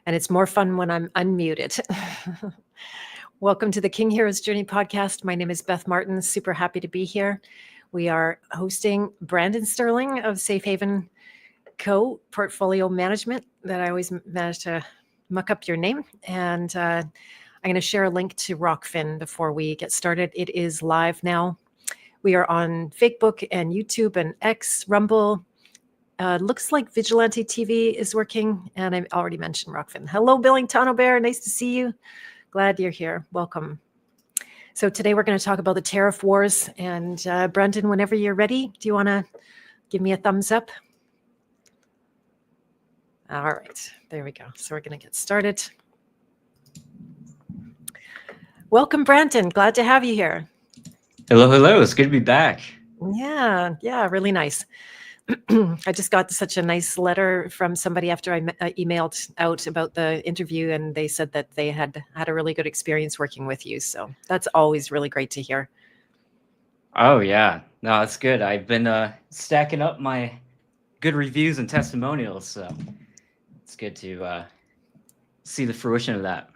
and it's more fun when I'm unmuted. Welcome to the King Heroes Journey podcast. My name is Beth Martin. Super happy to be here. We are hosting Brandon Sterling of Safe Haven Co. Portfolio Management. That I always manage to muck up your name. And I'm going to share a link to Rokfin before we get started. It is live now. We are on Facebook and YouTube and X, Rumble. Looks like Vigilante TV is working, and I already mentioned Rokfin. Hello, Billington Bear. Nice to see you. Glad you're here. Welcome. So today we're going to talk about the tariff wars. And Brendan, whenever you're ready, do you want to give me a thumbs up? All right, there we go. So we're going to get started. Welcome, Brendan. Glad to have you here. Hello. It's good to be back. Yeah, really nice. I just got such a nice letter from somebody after I emailed out about the interview, and they said that they had a really good experience working with you. So that's always really great to hear. Oh, yeah. No, that's good. I've been stacking up my good reviews and testimonials, so it's good to see the fruition of that.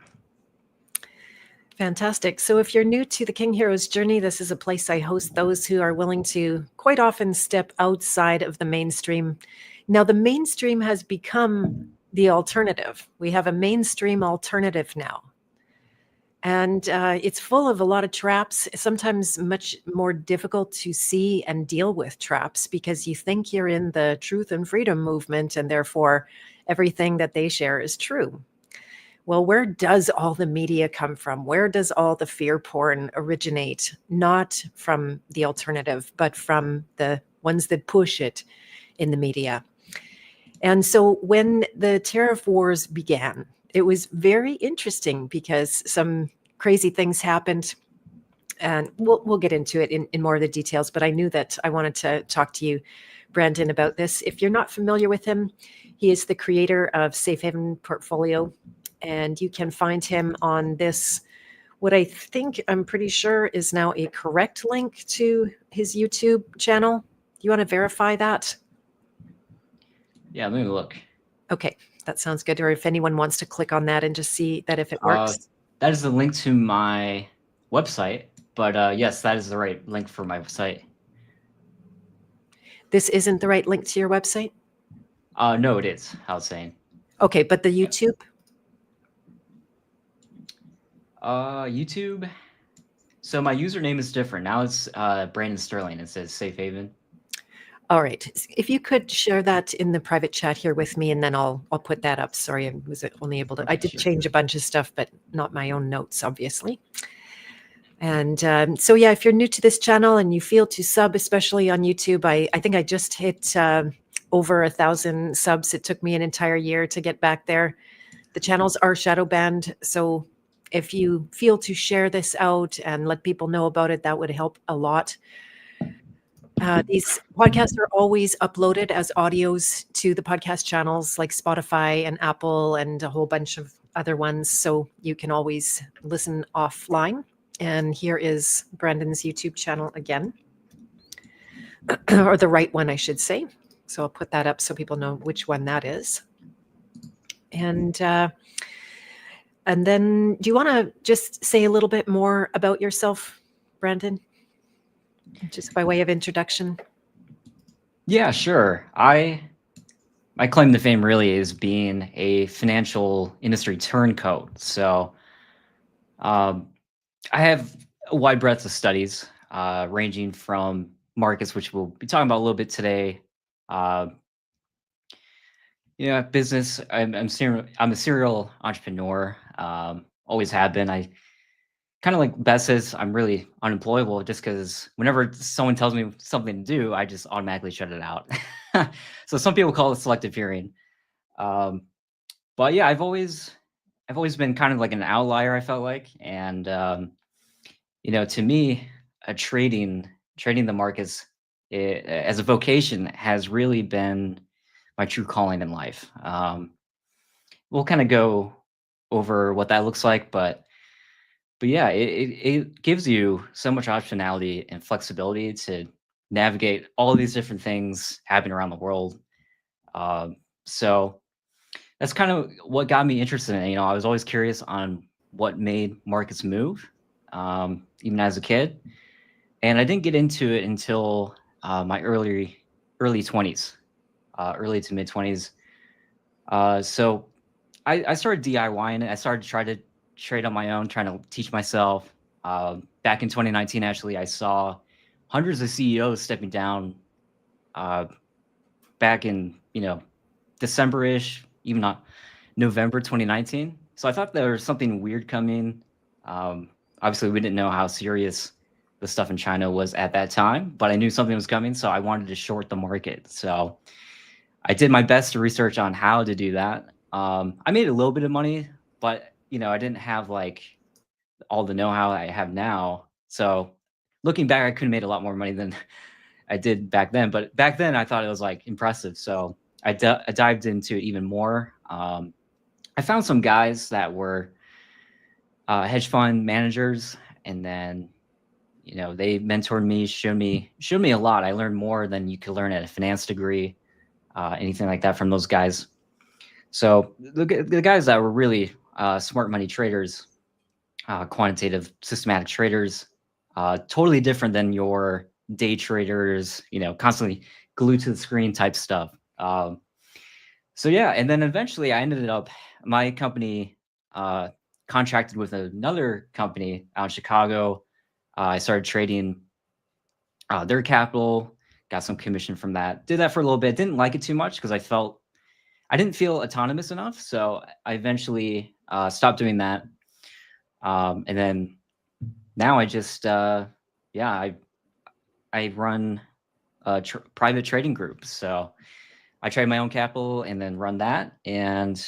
Fantastic. So if you're new to the King Heroes Journey, this is a place I host those who are willing to quite often step outside of the mainstream. Now, the mainstream has become the alternative. We have a mainstream alternative now. And it's full of a lot of traps, sometimes much more difficult to see and deal with traps because you think you're in the truth and freedom movement, and therefore everything that they share is true. Well, where does all the media come from? Where does all the fear porn originate? Not from the alternative, but from the ones that push it in the media. And so when the tariff wars began, it was very interesting because some crazy things happened. And we'll get into it in more of the details, but I knew that I wanted to talk to you, Brandon, about this. If you're not familiar with him, he is the creator of Safe Haven Portfolio. And you can find him on this, what I think, I'm pretty sure is now a correct link to his YouTube channel. Do you want to verify that? Yeah, let me look. Okay, that sounds good. Or if anyone wants to click on that and just see that if it works. That is the link to my website, but yes, that is the right link for my website. This isn't the right link to your website? No, it is, I was saying. Okay, but the YouTube? YouTube. So my username is different. Now it's Brandon Sterling. It says Safe Haven. All right. If you could share that in the private chat here with me, and then I'll put that up. Sorry, I was only able to. I did change a bunch of stuff, but not my own notes, obviously. And so, yeah, if you're new to this channel and you feel to sub, especially on YouTube, I think I just hit over 1,000 subs. It took me an entire year to get back there. The channels are shadow banned, so if you feel to share this out and let people know about it, that would help a lot. These podcasts are always uploaded as audios to the podcast channels like Spotify and Apple and a whole bunch of other ones. So you can always listen offline. And here is Brandon's YouTube channel again, or the right one, I should say. So I'll put that up so people know which one that is. And then do you want to just say a little bit more about yourself, Brandon? Just by way of introduction. Yeah, sure. My claim to fame really is being a financial industry turncoat. So I have a wide breadth of studies ranging from markets, which we'll be talking about a little bit today. Business. I'm a serial entrepreneur. Always have been. I kind of like Beth says, I'm really unemployable just because whenever someone tells me something to do, I just automatically shut it out. So some people call it selective hearing. But yeah, I've always been kind of like an outlier, I felt like. And to me, trading the markets as a vocation has really been my true calling in life. We'll kind of go over what that looks like, but yeah, it gives you so much optionality and flexibility to navigate all of these different things happening around the world. So that's kind of what got me interested in it. I was always curious on what made markets move, even as a kid. And I didn't get into it until my early 20s, early to mid 20s. So I started DIYing it. I started to try to trade on my own, trying to teach myself. Back in 2019, actually, I saw hundreds of CEOs stepping down back in, December-ish, even not November 2019. So I thought there was something weird coming. Obviously, we didn't know how serious the stuff in China was at that time, but I knew something was coming, so I wanted to short the market. So I did my best to research on how to do that. I made a little bit of money, but I didn't have like all the know-how I have now. So looking back, I could have made a lot more money than I did back then. But back then, I thought it was like impressive. So I dived into it even more. I found some guys that were hedge fund managers, and then they mentored me, showed me a lot. I learned more than you could learn at a finance degree, anything like that from those guys. So the guys that were really smart money traders, quantitative systematic traders, totally different than your day traders, constantly glued to the screen type stuff. So yeah, and then eventually I ended up, my company contracted with another company out in Chicago. I started trading their capital, got some commission from that. Did that for a little bit. Didn't like it too much because I didn't feel autonomous enough. So I eventually stopped doing that. And then now I just, I run a private trading group. So I trade my own capital and then run that. And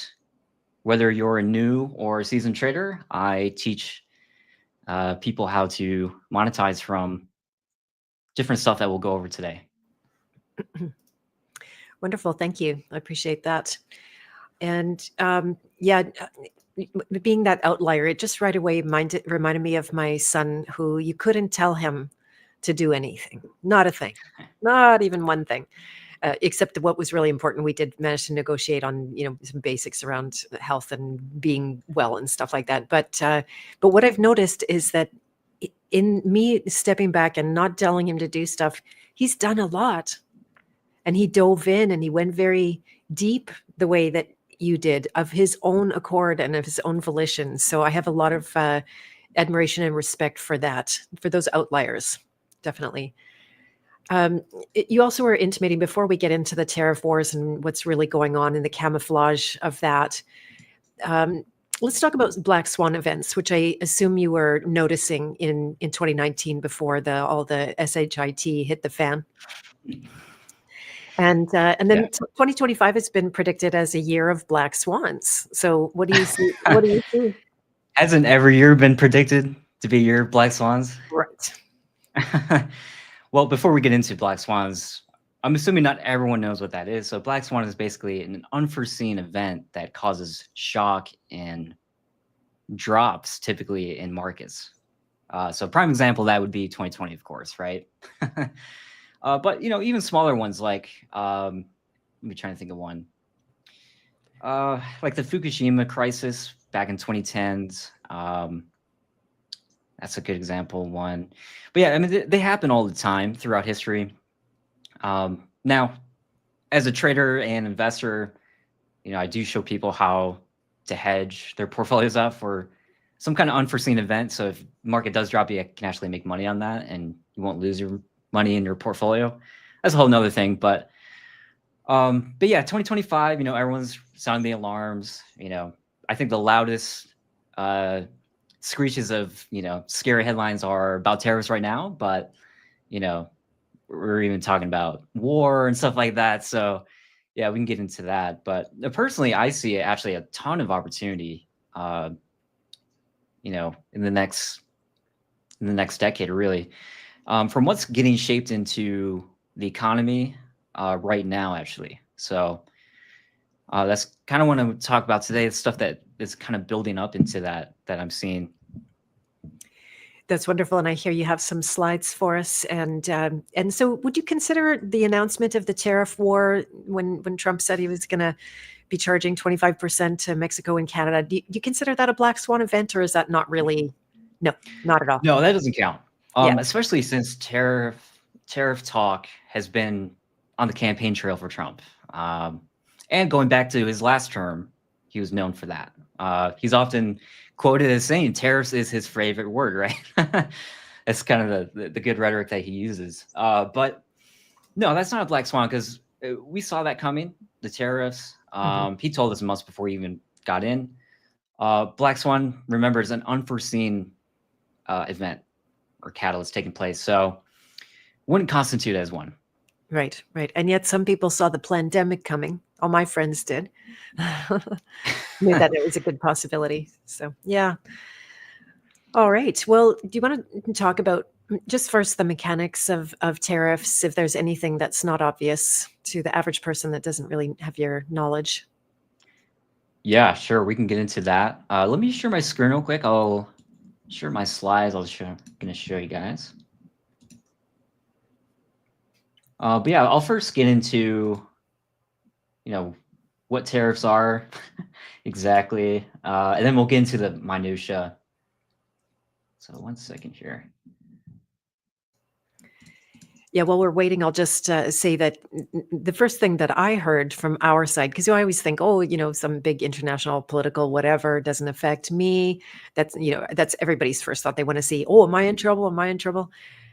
whether you're a new or a seasoned trader, I teach people how to monetize from different stuff that we'll go over today. Wonderful. Thank you. I appreciate that. And being that outlier, it just right away reminded me of my son, who you couldn't tell him to do anything, not a thing, not even one thing, except what was really important. We did manage to negotiate on some basics around health and being well and stuff like that. But what I've noticed is that in me stepping back and not telling him to do stuff, he's done a lot. And he dove in and he went very deep the way that you did, of his own accord and of his own volition. So I have a lot of admiration and respect for that, for those outliers, definitely. You also were intimating, before we get into the tariff wars and what's really going on in the camouflage of that, let's talk about black swan events, which I assume you were noticing in 2019 before all the SHIT hit the fan. And then 2025 has been predicted as a year of black swans. So what do you see? What do you see? Hasn't every year been predicted to be a year of black swans? Right. Well, before we get into black swans, I'm assuming not everyone knows what that is. So black swan is basically an unforeseen event that causes shock and drops, typically in markets. So prime example, that would be 2020, of course, right? But even smaller ones, like let me try to think of one. Like the Fukushima crisis back in 2010s. That's a good example of one. But yeah, I mean, they happen all the time throughout history. Now, as a trader and investor, I do show people how to hedge their portfolios up for some kind of unforeseen event. So if the market does drop, you can actually make money on that and you won't lose your money in your portfolio. That's a whole nother thing. But yeah, 2025, everyone's sounding the alarms. I think the loudest screeches of, scary headlines are about tariffs right now, but, we're even talking about war and stuff like that. So yeah, we can get into that. But personally, I see actually a ton of opportunity, in the next decade, really, from what's getting shaped into the economy right now, actually. So that's kind of what I want to talk about today. The stuff that is kind of building up into that I'm seeing. That's wonderful, and I hear you have some slides for us. And so, would you consider the announcement of the tariff war when Trump said he was going to be charging 25% to Mexico and Canada? Do you consider that a black swan event, or is that not really? No, not at all. No, that doesn't count. Yeah. Especially since tariff talk has been on the campaign trail for Trump. And going back to his last term, he was known for that. He's often quoted as saying tariffs is his favorite word, right? That's kind of the good rhetoric that he uses. But no, that's not a black swan because we saw that coming, the tariffs. He told us months before he even got in. Black swan, remember, is an unforeseen event or catalyst taking place. So wouldn't constitute as one. Right, right. And yet some people saw the pandemic coming. All my friends did. Knew that it was a good possibility. So, yeah. All right. Well, do you want to talk about just first the mechanics of tariffs, if there's anything that's not obvious to the average person that doesn't really have your knowledge? Yeah, sure. We can get into that. Let me share my screen real quick. I'll share my slides. I'm going to show you guys. But yeah, I'll first get into, what tariffs are exactly, and then we'll get into the minutia. So 1 second here. Yeah, while we're waiting, I'll just say that the first thing that I heard from our side, because I always think, some big international political whatever doesn't affect me. That's everybody's first thought. They want to see, am I in trouble? Am I in trouble?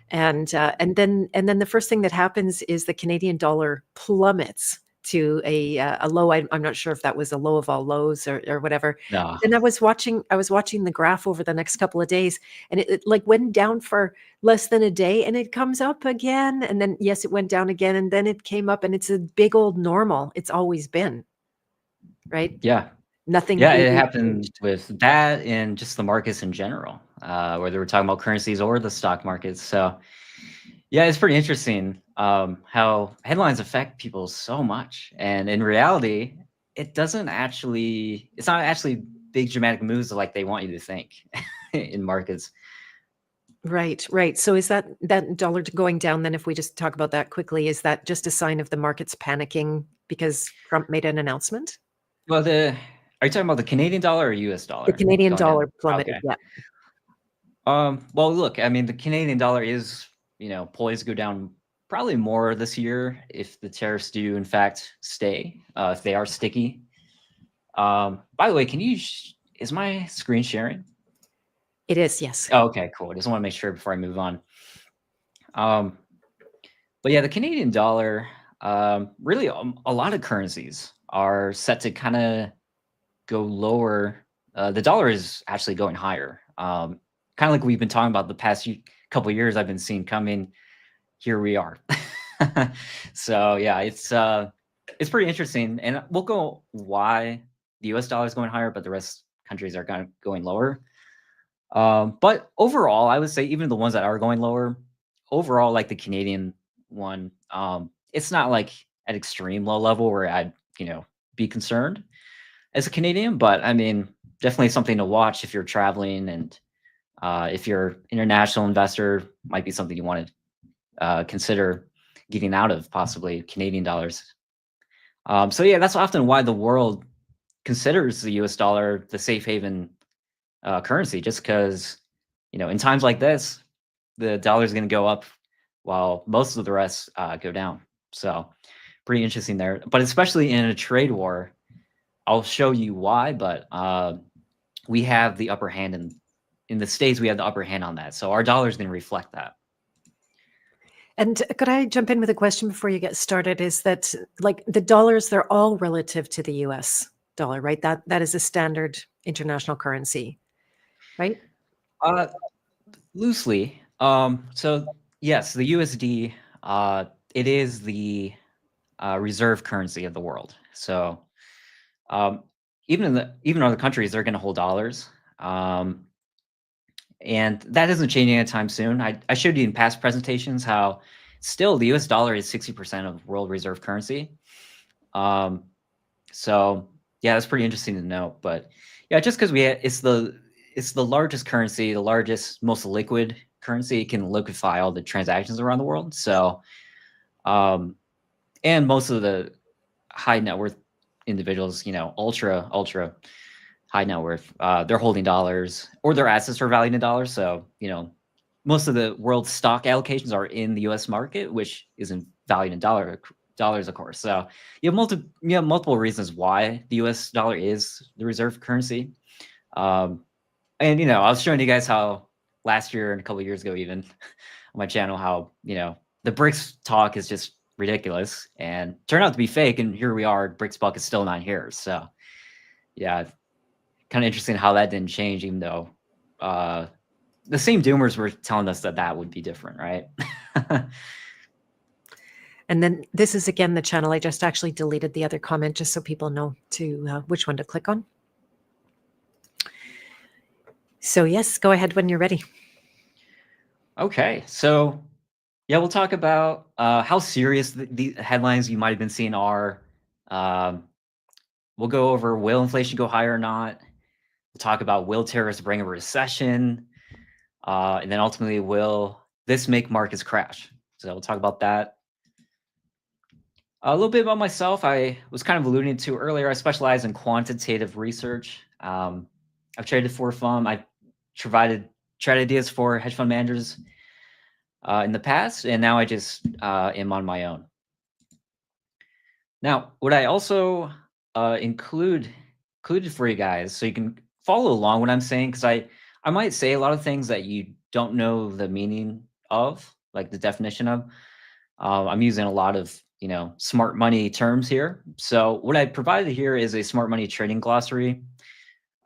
And then the first thing that happens is the Canadian dollar plummets to a low. I'm not sure if that was a low of all lows or whatever. No. And I was watching the graph over the next couple of days, and it like went down for less than a day, and it comes up again, and then yes, it went down again, and then it came up, and it's a big old normal. It's always been, right? Yeah. Nothing. Yeah, really it happened changed. with that and just the markets in general, whether we're talking about currencies or the stock markets. So yeah, it's pretty interesting how headlines affect people so much. And in reality, it's not actually big dramatic moves like they want you to think in markets. Right, right. So is that dollar going down then, if we just talk about that quickly, is that just a sign of the markets panicking because Trump made an announcement? Well, are you talking about the Canadian dollar or US dollar? The Canadian going down? dollar plummeted, Okay. yeah. Well, look, I mean, the Canadian dollar is, poised to go down probably more this year if the tariffs do in fact stay, if they are sticky. By the way, is my screen sharing? It is, yes. Oh, okay, cool. I just want to make sure before I move on. But yeah, the Canadian dollar, really a lot of currencies are set to kind of go lower. The dollar is actually going higher. Kind of like we've been talking about the past couple of years I've been seeing coming. Here we are. So yeah, it's pretty interesting. And we'll go why the US dollar is going higher, but the rest countries are kind of going lower. But overall, I would say even the ones that are going lower, overall, like the Canadian one, it's not like at extreme low level where I'd, be concerned as a Canadian, but I mean, definitely something to watch if you're traveling and if you're international investor, might be something you want to consider getting out of, possibly Canadian dollars. So yeah, that's often why the world considers the US dollar the safe haven currency, just because, in times like this, the dollar is going to go up while most of the rest go down. So pretty interesting there. But especially in a trade war, I'll show you why, but we have the upper hand in the States, we have the upper hand on that. So our dollar is going to reflect that. And could I jump in with a question before you get started? Is that like the dollars, they're all relative to the US dollar, right? That is a standard international currency, right? Loosely. So yes, the USD, it is the reserve currency of the world. So even other countries, they're going to hold dollars. And that isn't changing anytime soon. I showed you in past presentations how still the US dollar is 60% of world reserve currency. So yeah, that's pretty interesting to know. But yeah, just because it's the largest currency, the largest, most liquid currency. It can liquefy all the transactions around the world. So, and most of the high net worth individuals, ultra high net worth, they're holding dollars, or their assets are valued in dollars. So, most of the world's stock allocations are in the U.S. market, which isn't valued in dollars, of course. So you have multiple reasons why the U.S. dollar is the reserve currency. And I was showing you guys how last year and a couple of years ago, even on my channel, how the BRICS talk is just ridiculous and turned out to be fake. And here we are, BRICS buck is still not here. So yeah, kind of interesting how that didn't change, even though the same doomers were telling us that would be different, right? And then this is again the channel. I just actually deleted the other comment just so people know which one to click on. So yes, go ahead when you're ready. Okay, so yeah, we'll talk about how serious the headlines you might have been seeing are. We'll go over, will inflation go higher or not? We'll talk about, will tariffs bring a recession? And then ultimately, will this make markets crash? So we'll talk about that. A little bit about myself. I was kind of alluding to earlier. I specialize in quantitative research. I've traded for fun. I've provided trade ideas for hedge fund managers in the past, and now I just am on my own. Now, what I also included for you guys, so you can follow along what I'm saying, because I might say a lot of things that you don't know the meaning of, like the definition of. I'm using a lot of smart money terms here. So what I provided here is a smart money trading glossary.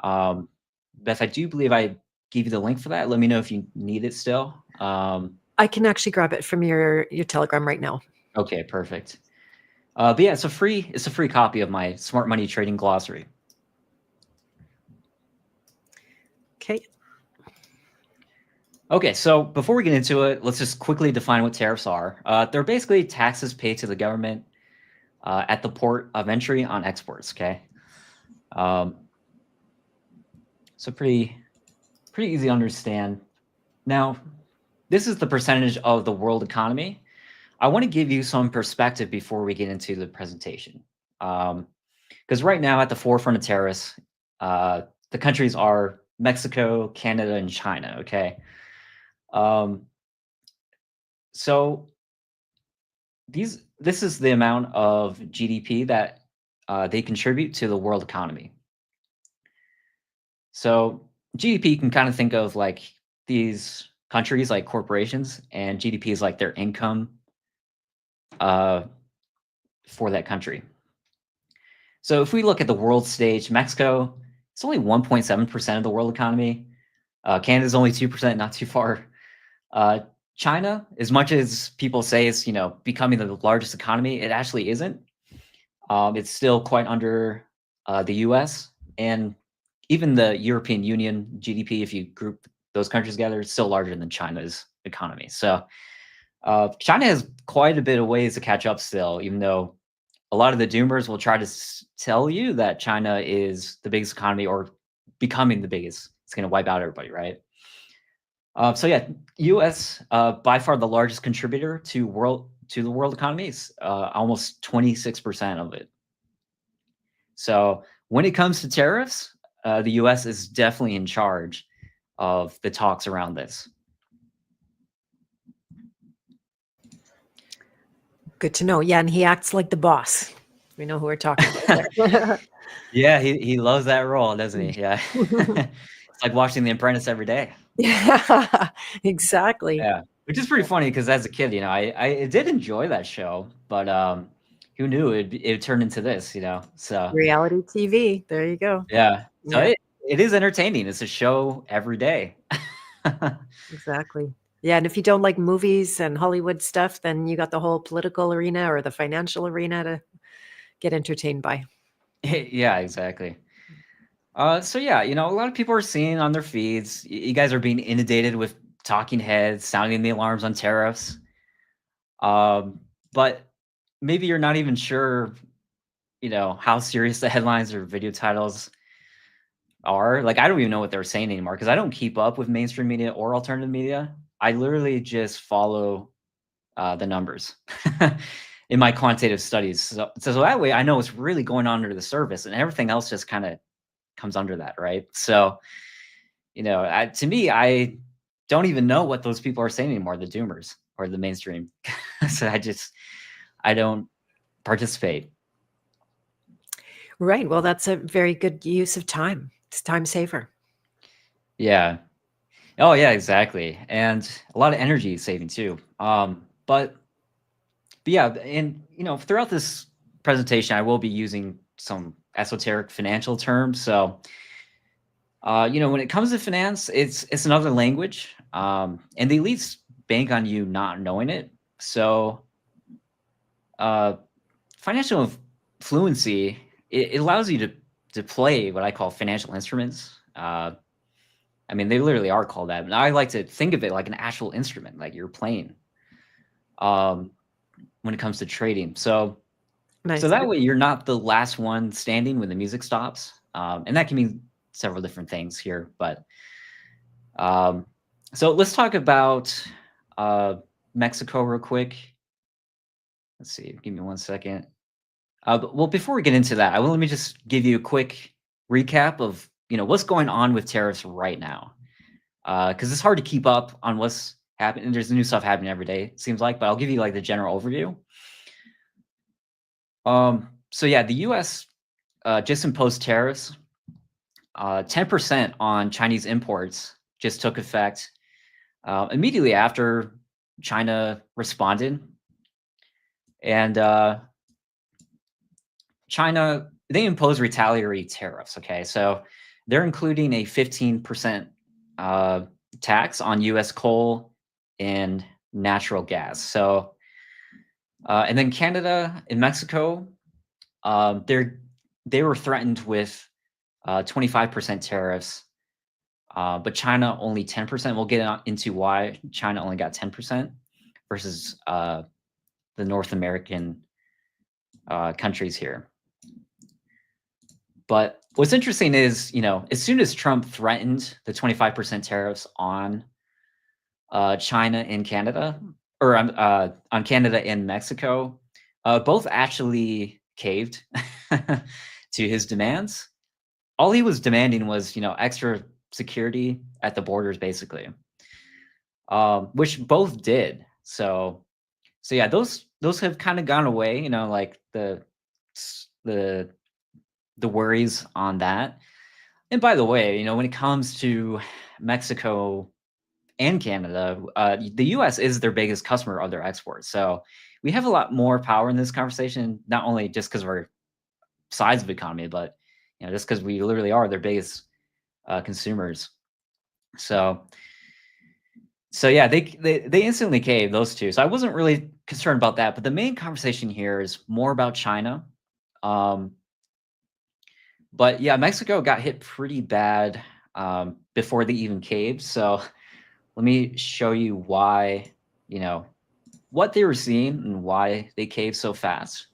Beth, I do believe I gave you the link for that. Let me know if you need it still. I can actually grab it from your Telegram right now. Okay, perfect. But yeah, it's a free copy of my smart money trading glossary. Okay. Okay, so before we get into it, let's just quickly define what tariffs are. They're basically taxes paid to the government at the port of entry on exports. Okay, so pretty easy to understand. Now, this is the percentage of the world economy. I want to give you some perspective before we get into the presentation, because right now at the forefront of tariffs, the countries are Mexico, Canada, and China. Okay. So this is the amount of GDP that they contribute to the world economy. So GDP, you can kind of think of like these countries like corporations, and GDP is like their income for that country. So if we look at the world stage, Mexico, it's only 1.7% of the world economy. Canada's only 2%, not too far. China, as much as people say it's becoming the largest economy, it actually isn't. It's still quite under the U.S. and even the European Union GDP. If you group those countries together, it's still larger than China's economy. So China has quite a bit of ways to catch up still, even though a lot of the doomers will try to tell you that China is the biggest economy or becoming the biggest. It's going to wipe out everybody, right? So yeah, U.S. By far the largest contributor to the world economy is almost 26% of it. So when it comes to tariffs, the U.S. is definitely in charge of the talks around this. Good to know. Yeah, and he acts like the boss. We know who we're talking about. Yeah, he loves that role, doesn't he? Yeah. It's like watching The Apprentice every day. Yeah, exactly. Yeah, which is pretty funny because as a kid, I did enjoy that show, but who knew it turned into this, So Reality TV. There you go. yeah, so Yeah. it is entertaining. It's a show every day. Exactly. Yeah, and if you don't like movies and Hollywood stuff, then you got the whole political arena or the financial arena to get entertained by. Yeah, exactly. So yeah, a lot of people are seeing on their feeds, you guys are being inundated with talking heads, sounding the alarms on tariffs. But maybe you're not even sure, how serious the headlines or video titles are. Like, I don't even know what they're saying anymore because I don't keep up with mainstream media or alternative media. I literally just follow the numbers in my quantitative studies. So that way I know what's really going on under the surface, and everything else just kind of comes under that, right? So, to me, I don't even know what those people are saying anymore, the doomers or the mainstream. So I don't participate. Right. Well, that's a very good use of time. It's a time saver. Yeah. Oh yeah, exactly. And a lot of energy saving too. But yeah, and throughout this presentation, I will be using some esoteric financial terms. So, when it comes to finance, it's another language, and the elites bank on you not knowing it. So, uh, financial fluency it allows you to play what I call financial instruments. I mean, they literally are called that. And I like to think of it like an actual instrument, like you're playing. When it comes to trading, so Nice. that way you're not the last one standing when the music stops, and that can mean several different things here. But so let's talk about Mexico real quick. Let's see. Give me 1 second. Well, before we get into that, let me just give you a quick recap of what's going on with tariffs right now, because it's hard to keep up on what's happening. There's new stuff happening every day, it seems like, but I'll give you like the general overview. So yeah, the U.S. Just imposed tariffs. 10% on Chinese imports just took effect immediately after China responded, and China, they impose retaliatory tariffs. Okay, so they're including a 15% tax on U.S. coal and natural gas. So, and then Canada and Mexico, they were threatened with 25% tariffs, but China only 10%. We'll get into why China only got 10% versus the North American countries here. But what's interesting is, as soon as Trump threatened the 25% tariffs on China and Canada, or on Canada and Mexico, both actually caved to his demands. All he was demanding was, extra security at the borders, basically, which both did. So yeah, those have kind of gone away. Like the worries on that. And by the way, when it comes to Mexico and Canada, the U.S. is their biggest customer of their exports. So we have a lot more power in this conversation, not only just because of our size of economy, but just because we literally are their biggest consumers. So yeah, they instantly caved, those two. So I wasn't really concerned about that. But the main conversation here is more about China. But yeah, Mexico got hit pretty bad before they even caved. So let me show you why, what they were seeing and why they caved so fast.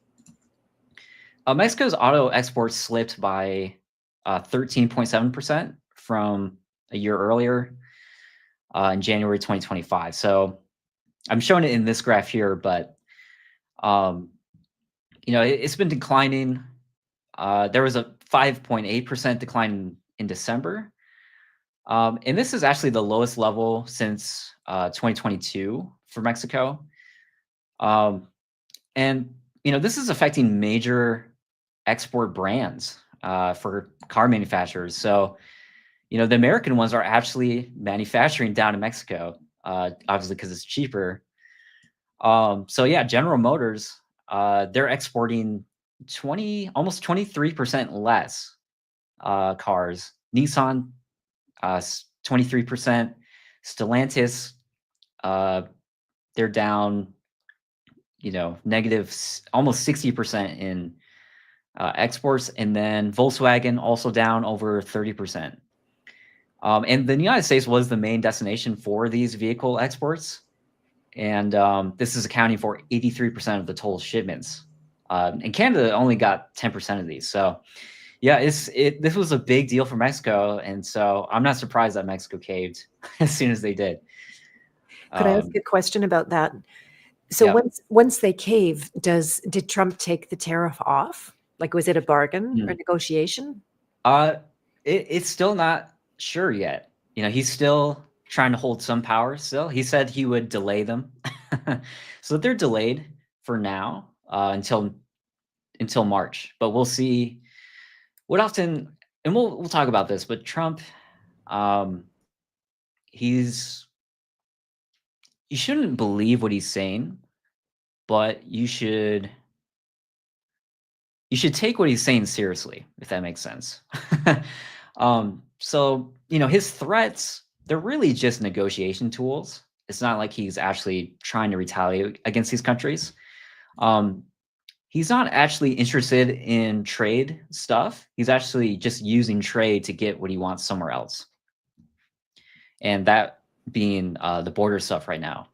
Mexico's auto exports slipped by 13.7% from a year earlier in January 2025. So I'm showing it in this graph here, but it's been declining. There was a 5.8% decline in December. And this is actually the lowest level since 2022 for Mexico. And, this is affecting major export brands for car manufacturers. So, the American ones are actually manufacturing down in Mexico, obviously because it's cheaper. So yeah, General Motors, they're exporting almost 23% less cars. Nissan, 23%. Stellantis, they're down, negative almost 60% in exports, and then Volkswagen also down over 30%. And the United States was the main destination for these vehicle exports, and this is accounting for 83% of the total shipments. And Canada only got 10% of these. So Yeah, this was a big deal for Mexico, and so I'm not surprised that Mexico caved as soon as they did. Could I ask a question about that? So Yeah. once they cave, did Trump take the tariff off? Like, was it a bargain or negotiation? It's still not sure yet. He's still trying to hold some power still. He said he would delay them. So they're delayed for now, until March. But we'll see what often, and we'll talk about this, but Trump, um, he's you shouldn't believe what he's saying, but you should take what he's saying seriously, if that makes sense. So, his threats, they're really just negotiation tools. It's not like he's actually trying to retaliate against these countries. Um, he's not actually interested in trade stuff. He's actually just using trade to get what he wants somewhere else. And that being the border stuff right now.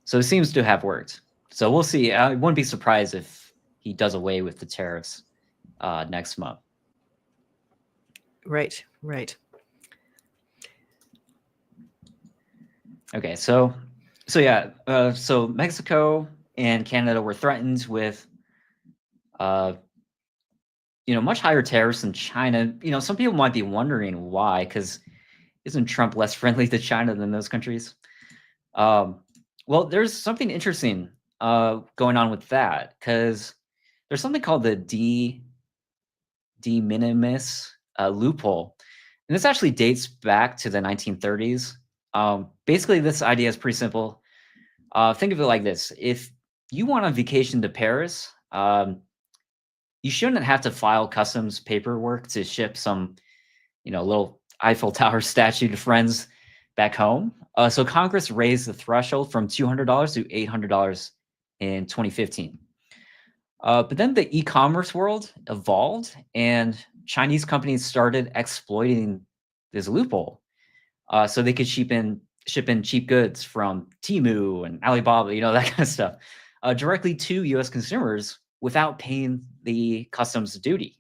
So it seems to have worked. So we'll see. I wouldn't be surprised if he does away with the tariffs next month. Right, right. Okay, so yeah, so Mexico and Canada were threatened with, much higher tariffs than China. Some people might be wondering why, because isn't Trump less friendly to China than those countries? Well, there's something interesting going on with that, because there's something called the de minimis loophole, and this actually dates back to the 1930s. Basically, this idea is pretty simple. Think of it like this: if you want on vacation to Paris, you shouldn't have to file customs paperwork to ship some, little Eiffel Tower statue to friends back home. So Congress raised the threshold from $200 to $800 in 2015. But then the e-commerce world evolved, and Chinese companies started exploiting this loophole, so they could ship in cheap goods from Temu and Alibaba, that kind of stuff, directly to U.S. consumers without paying the customs duty.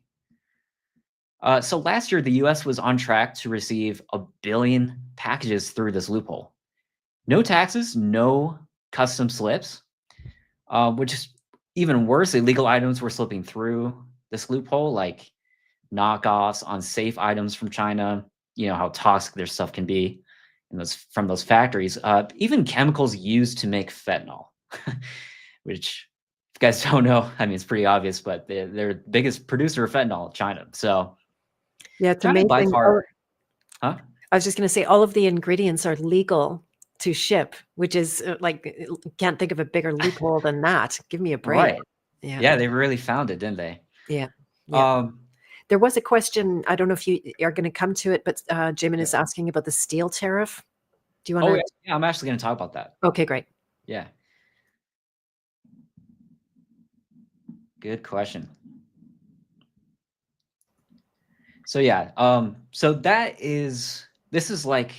So last year, the U.S. was on track to receive 1 billion packages through this loophole. No taxes, no custom slips, which is even worse. Illegal items were slipping through this loophole, like knockoffs on safe items from China. You know how toxic their stuff can be from those factories. Even chemicals used to make fentanyl, which, if you guys don't know, I mean, it's pretty obvious, but they're the biggest producer of fentanyl, China. So yeah, it's China by amazing. far. Huh? I was just going to say, all of the ingredients are legal to ship, which is can't think of a bigger loophole than that. Give me a break. Right. Yeah. Yeah, they really found it, didn't they? Yeah. Yeah. Um, There was a question, I don't know if you are going to come to it, but Jamin is asking about the steel tariff. Do you want to? yeah, I'm actually going to talk about that. Okay, great. Yeah. Good question. So yeah, so this is like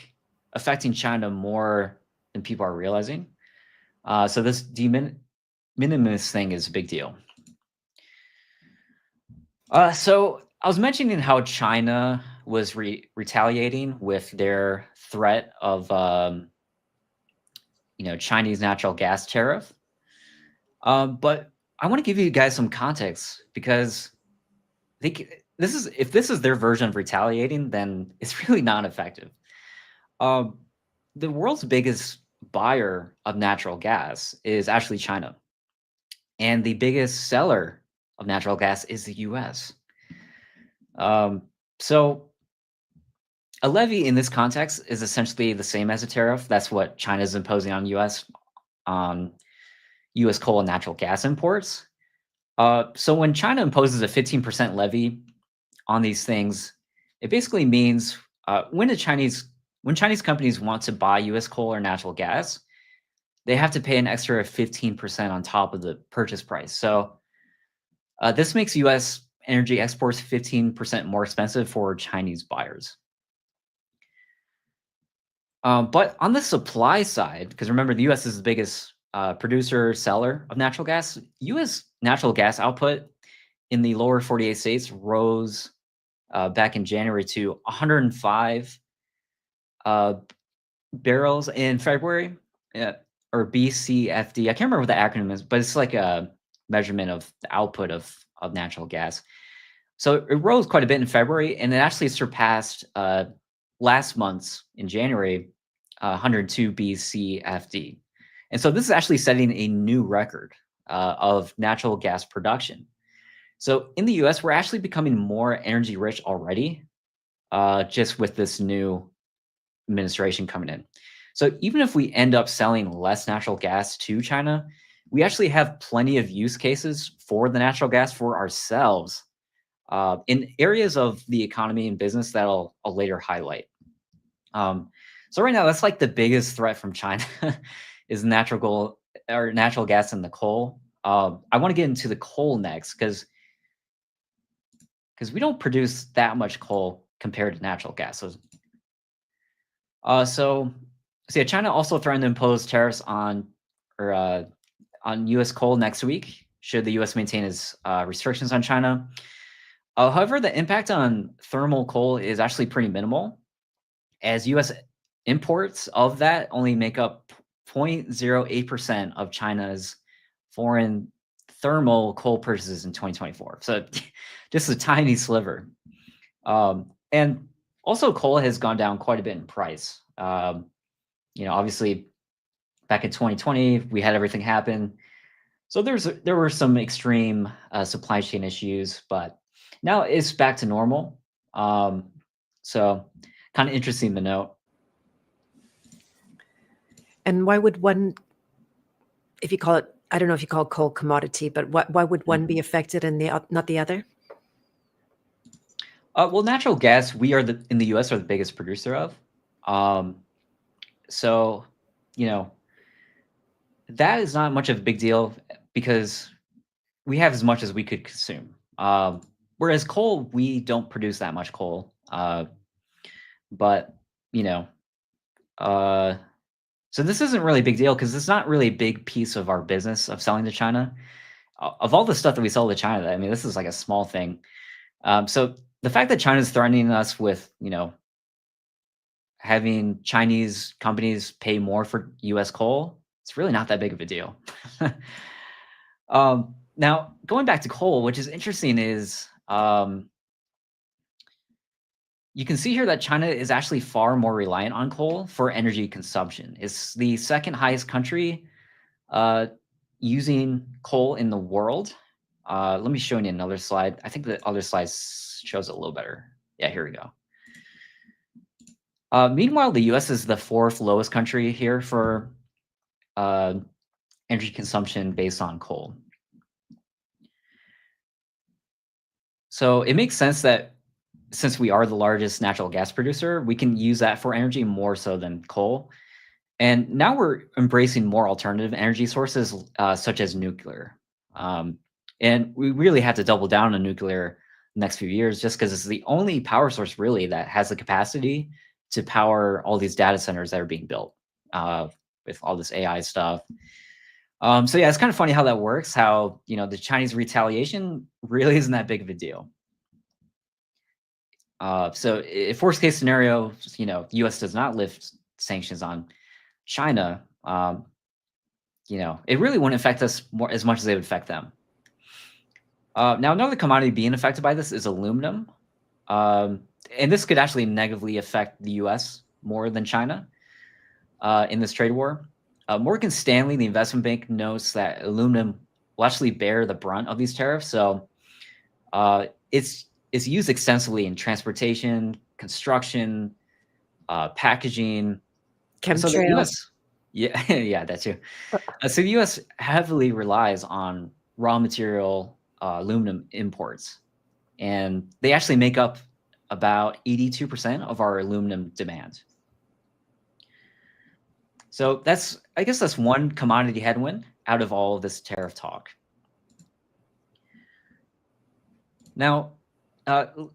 affecting China more than people are realizing. So this minimus thing is a big deal. So I was mentioning how China was retaliating with their threat of Chinese natural gas tariff. But I want to give you guys some context, because if this is their version of retaliating, then it's really not effective. The world's biggest buyer of natural gas is actually China, and the biggest seller of natural gas is the U.S. So a levy in this context is essentially the same as a tariff. That's what China is imposing on U.S. Coal and natural gas imports. So when China imposes a 15% levy on these things, it basically means when Chinese companies want to buy U.S. coal or natural gas, they have to pay an extra 15% on top of the purchase price. So this makes U.S. energy exports 15% more expensive for Chinese buyers. But on the supply side, because remember, the U.S. is the biggest producer, seller of natural gas, U.S. natural gas output in the lower 48 states rose back in January to 105 barrels in February, or BCFD. I can't remember what the acronym is, but it's like a measurement of the output of natural gas. So it rose quite a bit in February, and it actually surpassed last month's in January 102 BCFD. And so this is actually setting a new record of natural gas production. So in the US, we're actually becoming more energy rich already, just with this new administration coming in. So even if we end up selling less natural gas to China, we actually have plenty of use cases for the natural gas for ourselves in areas of the economy and business that I'll later highlight. So right now, that's like the biggest threat from China is natural gas and the coal. I want to get into the coal next because we don't produce that much coal compared to natural gas. So yeah, China also threatened to impose tariffs on U.S. coal next week should the U.S. maintain its restrictions on China. However, the impact on thermal coal is actually pretty minimal, as U.S. imports of that only make up 0.08% of China's foreign thermal coal purchases in 2024. So just a tiny sliver. And also coal has gone down quite a bit in price. Obviously back in 2020, we had everything happen. So there were some extreme supply chain issues, but now it's back to normal. So kind of interesting to note. And why would one, if you call it, I don't know if you call coal commodity, but why would one be affected and not the other? Well, natural gas, we are in the U.S. are the biggest producer of. So, that is not much of a big deal because we have as much as we could consume. Whereas coal, we don't produce that much coal. But, so this isn't really a big deal because it's not really a big piece of our business of selling to China. Of all the stuff that we sell to China, I mean, this is like a small thing. So the fact that China is threatening us with, having Chinese companies pay more for U.S. coal, it's really not that big of a deal. Now, going back to coal, which is interesting is you can see here that China is actually far more reliant on coal for energy consumption. It's the second highest country using coal in the world. Let me show you another slide. I think the other slide shows it a little better. Yeah, here we go. Meanwhile, the U.S. is the fourth lowest country here for energy consumption based on coal. So it makes sense that since we are the largest natural gas producer, we can use that for energy more so than coal. And now we're embracing more alternative energy sources, such as nuclear. And we really have to double down on nuclear the next few years just because it's the only power source really that has the capacity to power all these data centers that are being built with all this AI stuff. So yeah, it's kind of funny how that works, how, the Chinese retaliation really isn't that big of a deal. So if worst case scenario, the U.S. does not lift sanctions on China, it really wouldn't affect us as much as they would affect them. Now, another commodity being affected by this is aluminum. And this could actually negatively affect the U.S. more than China in this trade war. Morgan Stanley, the investment bank, notes that aluminum will actually bear the brunt of these tariffs. So it's used extensively in transportation, construction, packaging. Chemtrails. So the U.S. Yeah, yeah, that too. So the U.S. heavily relies on raw material aluminum imports, and they actually make up about 82% of our aluminum demand. So I guess that's one commodity headwind out of all of this tariff talk. Now, kind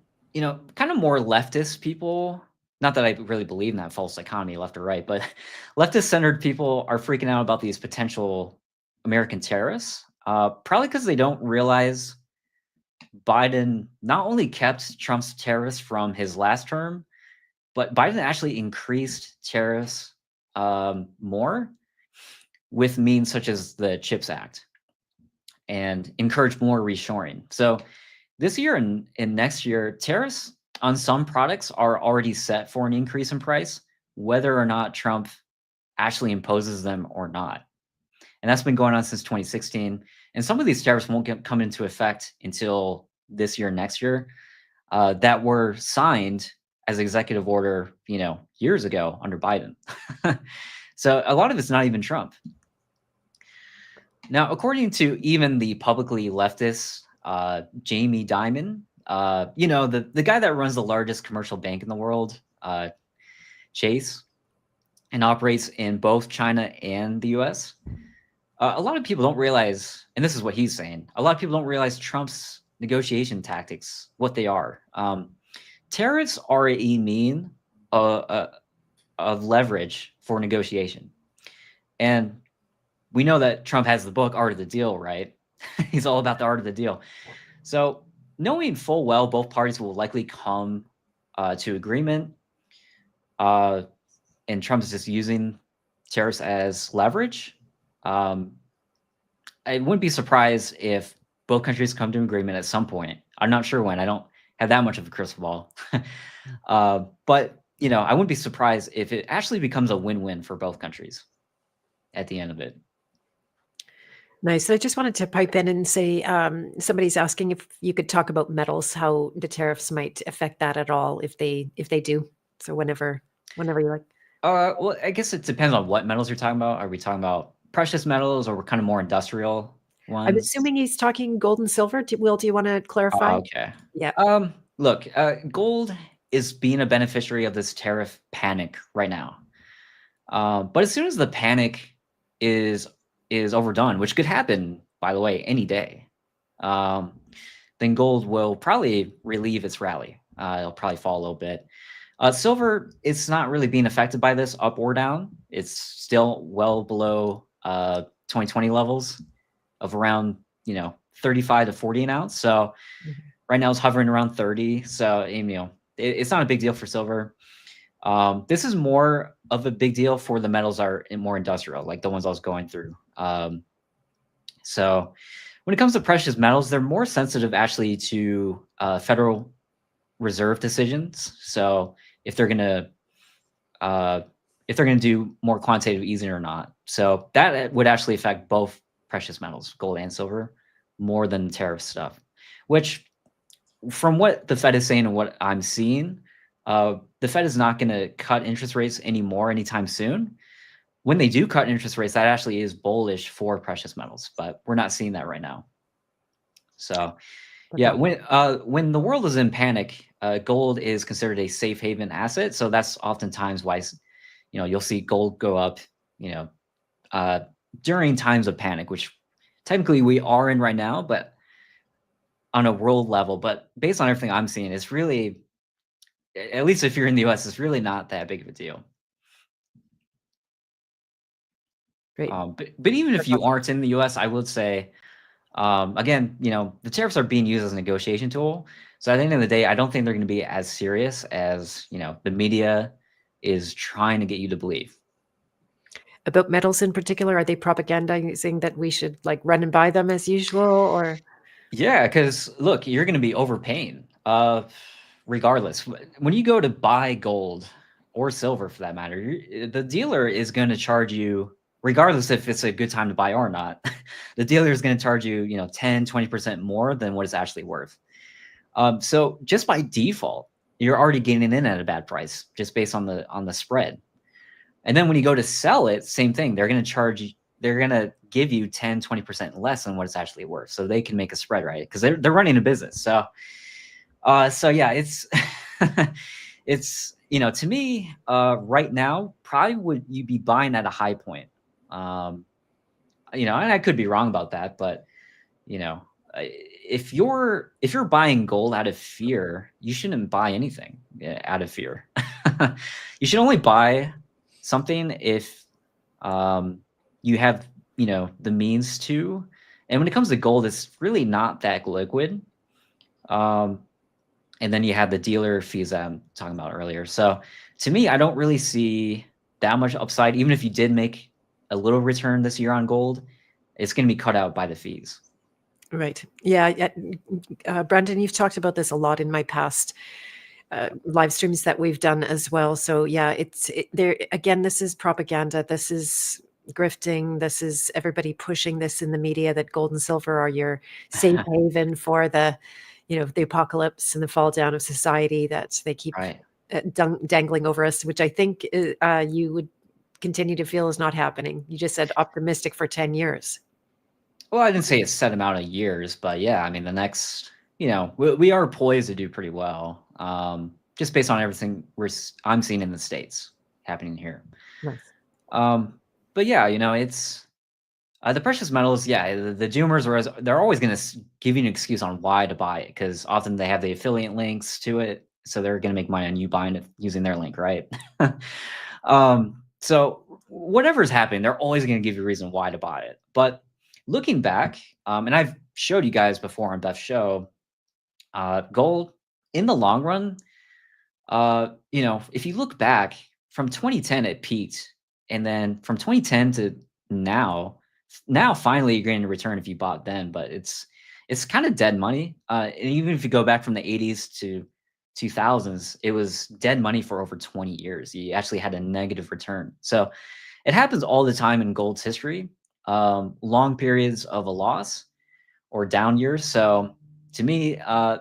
of more leftist people, not that I really believe in that false dichotomy, left or right, but leftist-centered people are freaking out about these potential American tariffs, probably because they don't realize Biden not only kept Trump's tariffs from his last term, but Biden actually increased tariffs more with means such as the CHIPS Act and encouraged more reshoring. So this year and next year, tariffs on some products are already set for an increase in price, whether or not Trump actually imposes them or not. And that's been going on since 2016. And some of these tariffs won't come into effect until this year, next year, that were signed as executive order, years ago under Biden. So a lot of it's not even Trump. Now, according to even the publicly leftist Jamie Dimon, the guy that runs the largest commercial bank in the world, Chase, and operates in both China and the US. A lot of people don't realize, and this is what he's saying, a lot of people don't realize Trump's negotiation tactics, what they are. Tariffs are a mean of leverage for negotiation. And we know that Trump has the book Art of the Deal, right? He's all about the art of the deal. So knowing full well both parties will likely come to agreement, and Trump is just using tariffs as leverage, I wouldn't be surprised if both countries come to an agreement at some point. I'm not sure when. I don't have that much of a crystal ball. But, I wouldn't be surprised if it actually becomes a win-win for both countries at the end of it. Nice. I just wanted to pipe in and say, somebody's asking if you could talk about metals, how the tariffs might affect that at all, if they do. So whenever you like. Well, I guess it depends on what metals you're talking about. Are we talking about precious metals, or we're kind of more industrial ones? I'm assuming he's talking gold and silver. Will, do you want to clarify? Okay. Yeah. Look, gold is being a beneficiary of this tariff panic right now. But as soon as the panic is overdone, which could happen, by the way, any day, then gold will probably relieve its rally. It'll probably fall a little bit. Silver, it's not really being affected by this up or down. It's still well below 2020 levels of around 35 to 40 an ounce. So right now it's hovering around 30. So it's not a big deal for silver. This is more of a big deal for the metals that are more industrial, like the ones I was going through. So when it comes to precious metals, they're more sensitive actually to Federal Reserve decisions. So if they're gonna do more quantitative easing or not. So that would actually affect both precious metals, gold and silver, more than tariff stuff. Which, from what the Fed is saying and what I'm seeing, the Fed is not going to cut interest rates anymore anytime soon. When they do cut interest rates, that actually is bullish for precious metals, but we're not seeing that right now. So, yeah, when the world is in panic, gold is considered a safe haven asset. So that's oftentimes why, you'll see gold go up, during times of panic, which technically we are in right now, but on a world level. But based on everything I'm seeing, it's really, at least if you're in the US, it's really not that big of a deal. Great. But even if you aren't in the US, I would say, again, the tariffs are being used as a negotiation tool. So at the end of the day, I don't think they're going to be as serious as, the media is trying to get you to believe. About metals in particular, are they propagandizing that we should run and buy them as usual, or? Yeah, because look, you're going to be overpaying, regardless. When you go to buy gold or silver, for that matter, the dealer is going to charge you, regardless if it's a good time to buy or not. The dealer is going to charge you, 10, 20% more than what it's actually worth. So just by default, you're already getting in at a bad price just based on the spread. And then when you go to sell it, same thing. They're going to charge you. They're going to give you 10, 20% less than what it's actually worth. So they can make a spread, right? Because they're running a business. So yeah, it's, it's, to me, right now, probably would you be buying at a high point? And I could be wrong about that, but, if you're buying gold out of fear, you shouldn't buy anything out of fear. You should only buy something if you have the means to. And when it comes to gold, it's really not that liquid. And then you had the dealer fees that I'm talking about earlier. So to me, I don't really see that much upside. Even if you did make a little return this year on gold, it's going to be cut out by the fees. Right. Yeah. Brandon, you've talked about this a lot in my past live streams that we've done as well. So yeah, there again. This is propaganda. This is grifting. This is everybody pushing this in the media that gold and silver are your safe haven for the, the apocalypse and the fall down of society that they keep Right. dangling over us, which I think you would continue to feel is not happening. You just said optimistic for 10 years. Well, I didn't say a set amount of years, but yeah, I mean, the next, we are poised to do pretty well, just based on everything I'm seeing in the States happening here. Nice. But yeah, it's the precious metals. Yeah, the doomers they're always going to give you an excuse on why to buy it, because often they have the affiliate links to it, so they're going to make money on you buying it using their link, right? So whatever's happening, they're always going to give you a reason why to buy it. But looking back, and I've showed you guys before on Beth's show, gold in the long run, if you look back from 2010, it peaked, and then from 2010 to now finally you're getting a return if you bought then, but it's kind of dead money. And even if you go back from the 80s to 2000s, it was dead money for over 20 years. You actually had a negative return. So it happens all the time in gold's history, long periods of a loss or down years. So to me,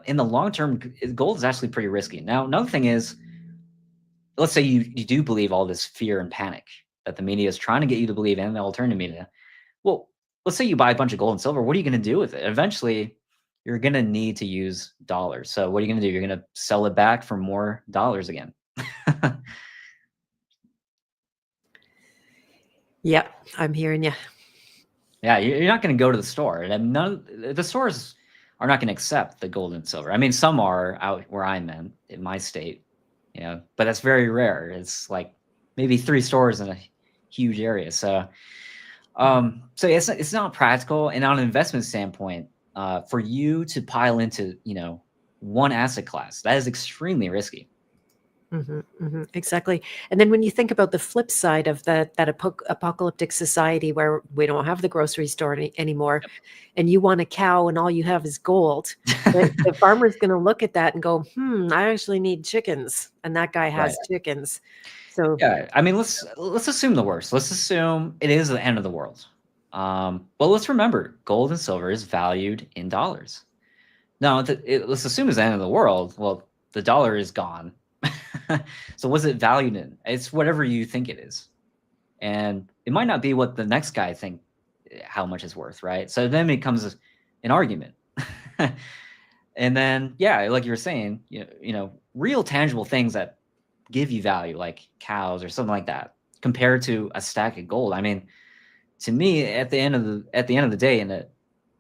in the long term, gold is actually pretty risky. Now, another thing is, let's say you do believe all this fear and panic that the media is trying to get you to believe, and the alternative media. Well, let's say you buy a bunch of gold and silver. What are you going to do with it? Eventually, you're going to need to use dollars. So what are you going to do? You're going to sell it back for more dollars again. Yeah, I'm hearing you. Yeah, you're not going to go to the store. And the stores are not going to accept the gold and silver. I mean, some are out where I'm in my state, but that's very rare. It's like maybe 3 stores in a huge area. So, so it's not practical. And on an investment standpoint, for you to pile into, one asset class, that is extremely risky. Exactly. And then when you think about the flip side of that apocalyptic society where we don't have the grocery store anymore, Yep. and you want a cow and all you have is gold, the farmer's going to look at that and go, I actually need chickens. And that guy has chickens. So yeah, I mean, let's assume the worst. Let's assume it is the end of the world. But let's remember, gold and silver is valued in dollars. Now, let's assume it's the end of the world. Well, the dollar is gone. So what's it valued in? It's whatever you think it is. And it might not be what the next guy think how much it's worth, right? So then it becomes an argument. And then, yeah, like you were saying, real tangible things that give you value, like cows or something like that, compared to a stack of gold. I mean, to me, at the end of the day, in an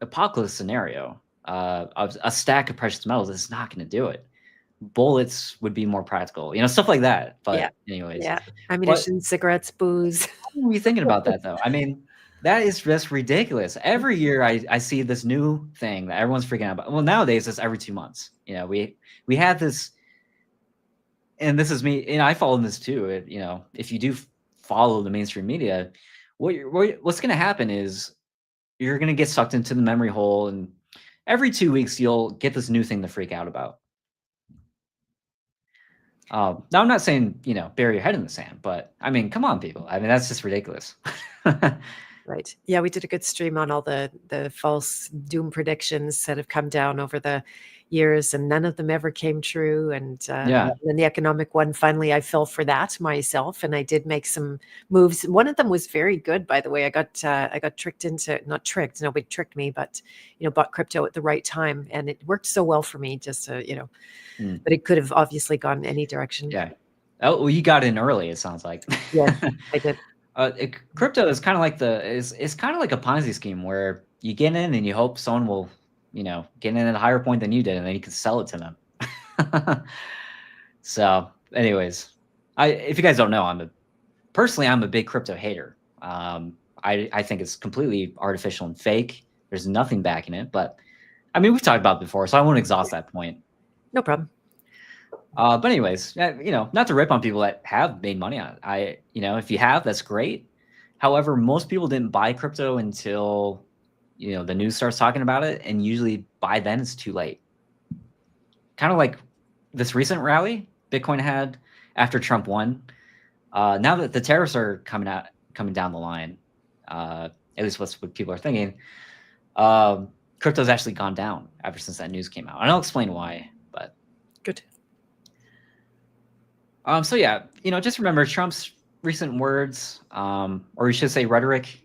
apocalypse scenario, a stack of precious metals is not going to do it. Bullets would be more practical, stuff like that. But anyways, ammunition, cigarettes, booze. What are you thinking about that though? I mean, that is just ridiculous. Every year I see this new thing that everyone's freaking out about. Well, nowadays it's every 2 months. We had this, and this is me, and I follow this too. If you do follow the mainstream media, what's going to happen is you're going to get sucked into the memory hole, and every 2 weeks you'll get this new thing to freak out about. Now, I'm not saying, bury your head in the sand, but I mean, come on, people. I mean, that's just ridiculous. Right. Yeah, we did a good stream on all the false doom predictions that have come down over the years, and none of them ever came true. And then the economic one, finally, I fell for that myself, and I did make some moves. One of them was very good, by the way. I got tricked into, not tricked, nobody tricked me, but bought crypto at the right time, and it worked so well for me. Just but it could have obviously gone any direction. Yeah. Oh, well, you got in early. It sounds like. Yeah, I did. Crypto is kind of like it's kind of like a Ponzi scheme where you get in and you hope someone will, get in at a higher point than you did, and then you can sell it to them. So, anyways, if you guys don't know, I'm a big crypto hater. I think it's completely artificial and fake. There's nothing backing it, but I mean, we've talked about it before, so I won't exhaust that point. No problem. But anyways, not to rip on people that have made money on it. If you have, that's great. However, most people didn't buy crypto until, the news starts talking about it, and usually by then it's too late. Kind of like this recent rally Bitcoin had after Trump won. Now that the tariffs are coming down the line, at least what people are thinking, crypto's actually gone down since that news came out. And I'll explain why, but good. So yeah, just remember Trump's recent words, or we should say rhetoric,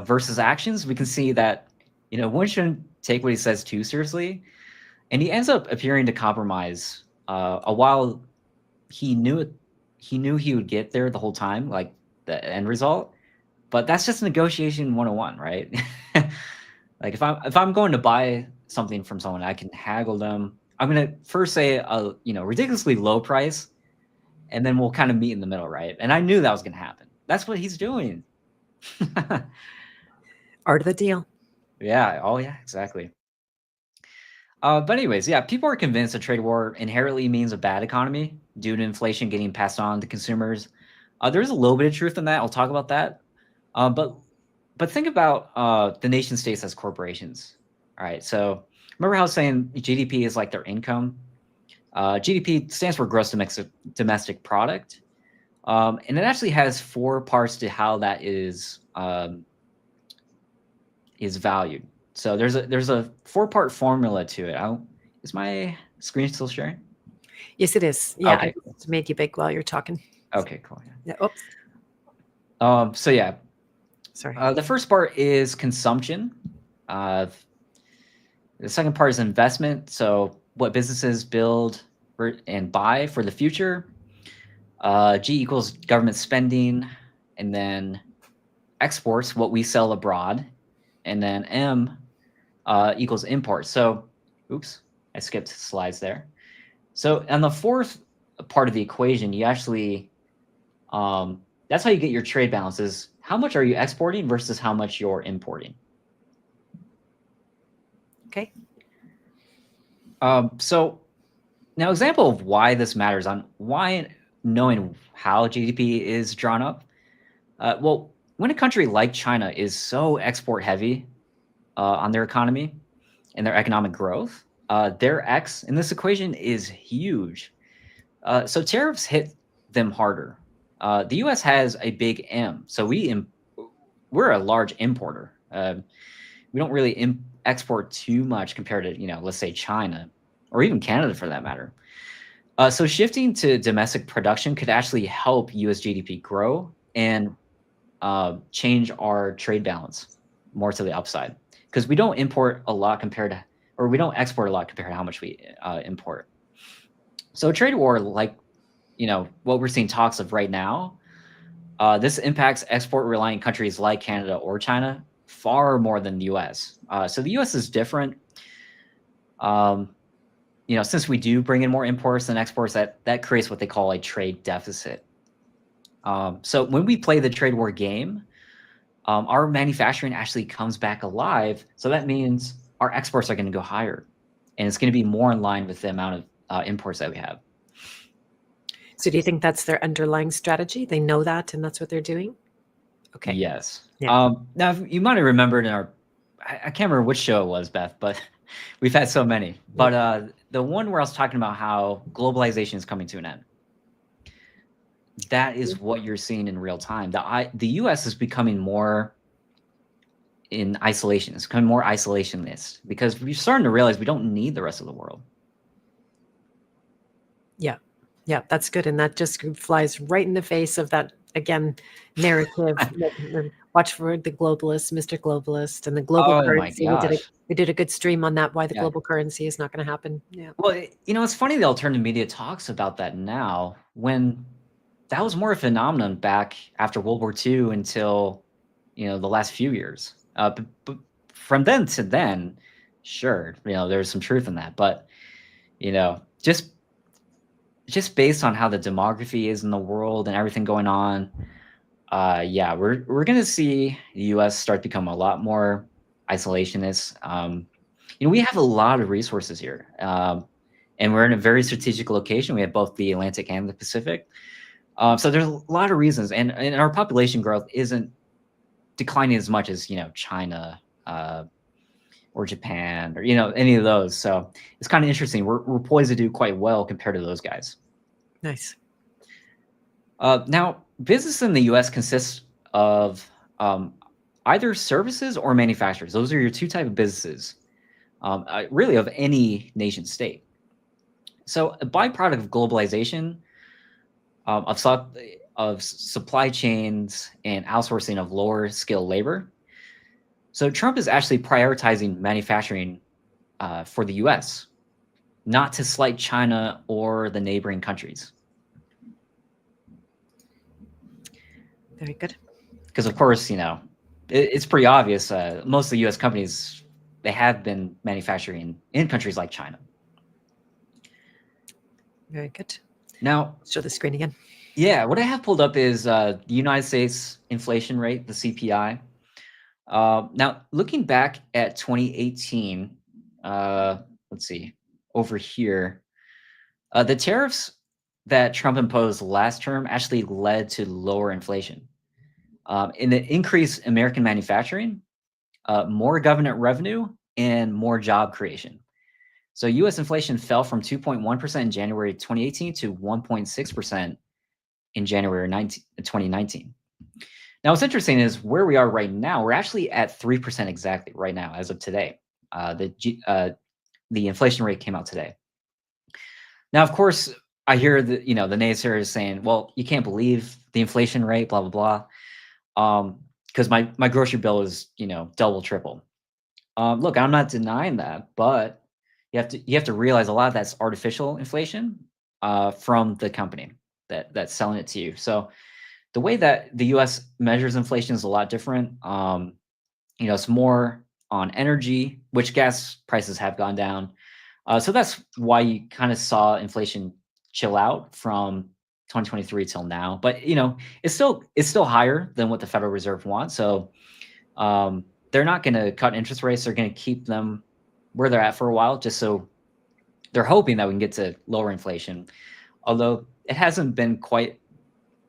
versus actions. We can see that, one shouldn't take what he says too seriously, and he ends up appearing to compromise. A while he knew he would get there the whole time, like the end result, but that's just negotiation 101, right? Like if I'm going to buy something from someone, I can haggle them. I'm gonna first say a ridiculously low price, and then we'll kind of meet in the middle, right? And I knew that was gonna happen. That's what he's doing. Art of the deal. Yeah. Oh yeah, exactly. But anyways, yeah, people are convinced a trade war inherently means a bad economy due to inflation getting passed on to consumers. There's a little bit of truth in that. I'll talk about that. But think about the nation states as corporations. All right. So remember how I was saying GDP is like their income? GDP stands for gross domestic product. And it actually has 4 parts to how that is valued. So there's a 4-part formula to it. Is my screen still sharing? Yes, it is. Yeah, Okay. I just made you big while you're talking. Okay, cool. Yeah. Oops. So yeah, Sorry. the first part is consumption. The second part is investment. So what businesses build and buy for the future. G equals government spending, and then exports, what we sell abroad, and then M equals imports. So, oops, I skipped slides there. So on the fourth part of the equation, you actually, that's how you get your trade balances. How much are you exporting versus how much you're importing? Okay. So now, example of why this matters on why knowing how GDP is drawn up. Well, when a country like China is so export heavy on their economy and their economic growth, their X in this equation is huge. So tariffs hit them harder. The U.S. has a big M, so we're a large importer. We don't really export too much compared to let's say China or even Canada for that matter. So shifting to domestic production could actually help U.S. GDP grow and change our trade balance more to the upside, because we don't import a lot or we don't export a lot compared to how much we import. So a trade war like what we're seeing talks of right now, this impacts export reliant countries like Canada or China far more than the U.S. So the U.S. is different. Since we do bring in more imports than exports, that creates what they call a trade deficit. So when we play the trade war game, our manufacturing actually comes back alive. So that means our exports are going to go higher, and it's going to be more in line with the amount of imports that we have. So do you think that's their underlying strategy? They know that, and that's what they're doing? Okay. Yes. Yeah. Now, you might have remembered I can't remember which show it was, Beth, but we've had so many. But the one where I was talking about how globalization is coming to an end, that is what you're seeing in real time. The U.S. is becoming more in isolation. It's becoming more isolationist because we're starting to realize we don't need the rest of the world. Yeah. Yeah, that's good. And that just flies right in the face of that, again, narrative. Watch for the globalist, Mr. Globalist, and the global currency. My gosh. We did a good stream on that, why the global currency is not going to happen. Yeah. Well, it's funny the alternative media talks about that now, when that was more a phenomenon back after World War II until, the last few years. But from then to then, sure, there's some truth in that. But, just based on how the demography is in the world and everything going on, we're going to see the U.S. start to become a lot more isolationist. we have a lot of resources here, and we're in a very strategic location. We have both the Atlantic and the Pacific. So there's a lot of reasons, and our population growth isn't declining as much as China or Japan or any of those. So it's kind of interesting. We're poised to do quite well compared to those guys. Nice. Now, business in the U.S. consists of either services or manufacturers. Those are your two type of businesses, really of any nation state. So a byproduct of globalization, of supply chains and outsourcing of lower skill labor. So Trump is actually prioritizing manufacturing for the U.S., not to slight China or the neighboring countries. Very good. Because of course, it's pretty obvious. Most of the U.S. companies, they have been manufacturing in countries like China. Very good. Now, show the screen again. Yeah, what I have pulled up is the United States inflation rate, the CPI. Now, looking back at 2018, let's see, over here, the tariffs that Trump imposed last term actually led to lower inflation. In the increased American manufacturing, more government revenue, and more job creation. So U.S. inflation fell from 2.1% in January 2018 to 1.6% in January 2019. Now, what's interesting is where we are right now, we're actually at 3% exactly right now, as of today. The inflation rate came out today. Now, of course, I hear the naysayers saying, well, you can't believe the inflation rate, blah, blah, blah. Because my grocery bill is, double, triple. Look, I'm not denying that, but you have to realize a lot of that's artificial inflation from the company that's selling it to you. So the way that the U.S. measures inflation is a lot different. It's more on energy, which gas prices have gone down. So that's why you kind of saw inflation chill out from 2023 till now. But it's still higher than what the Federal Reserve wants. So they're not going to cut interest rates. They're going to keep them where they're at for a while, just so they're hoping that we can get to lower inflation. Although it hasn't been quite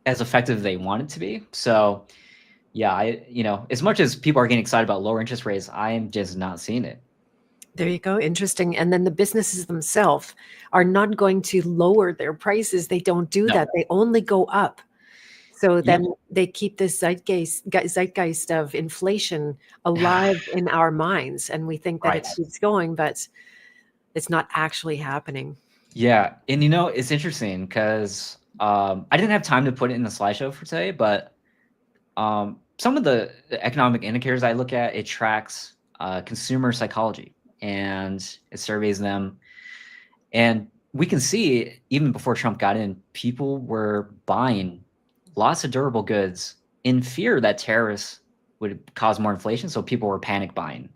as effective as they want it to be. So yeah, as much as people are getting excited about lower interest rates, I am just not seeing it. There you go. Interesting. And then the businesses themselves are not going to lower their prices. They don't do that. They only go up. So then they keep this zeitgeist of inflation alive in our minds. And we think that it keeps going, but it's not actually happening. Yeah. And it's interesting because I didn't have time to put it in the slideshow for today, but some of the economic indicators I look at, it tracks consumer psychology and it surveys them. And we can see even before Trump got in, people were buying lots of durable goods in fear that tariffs would cause more inflation. So people were panic buying.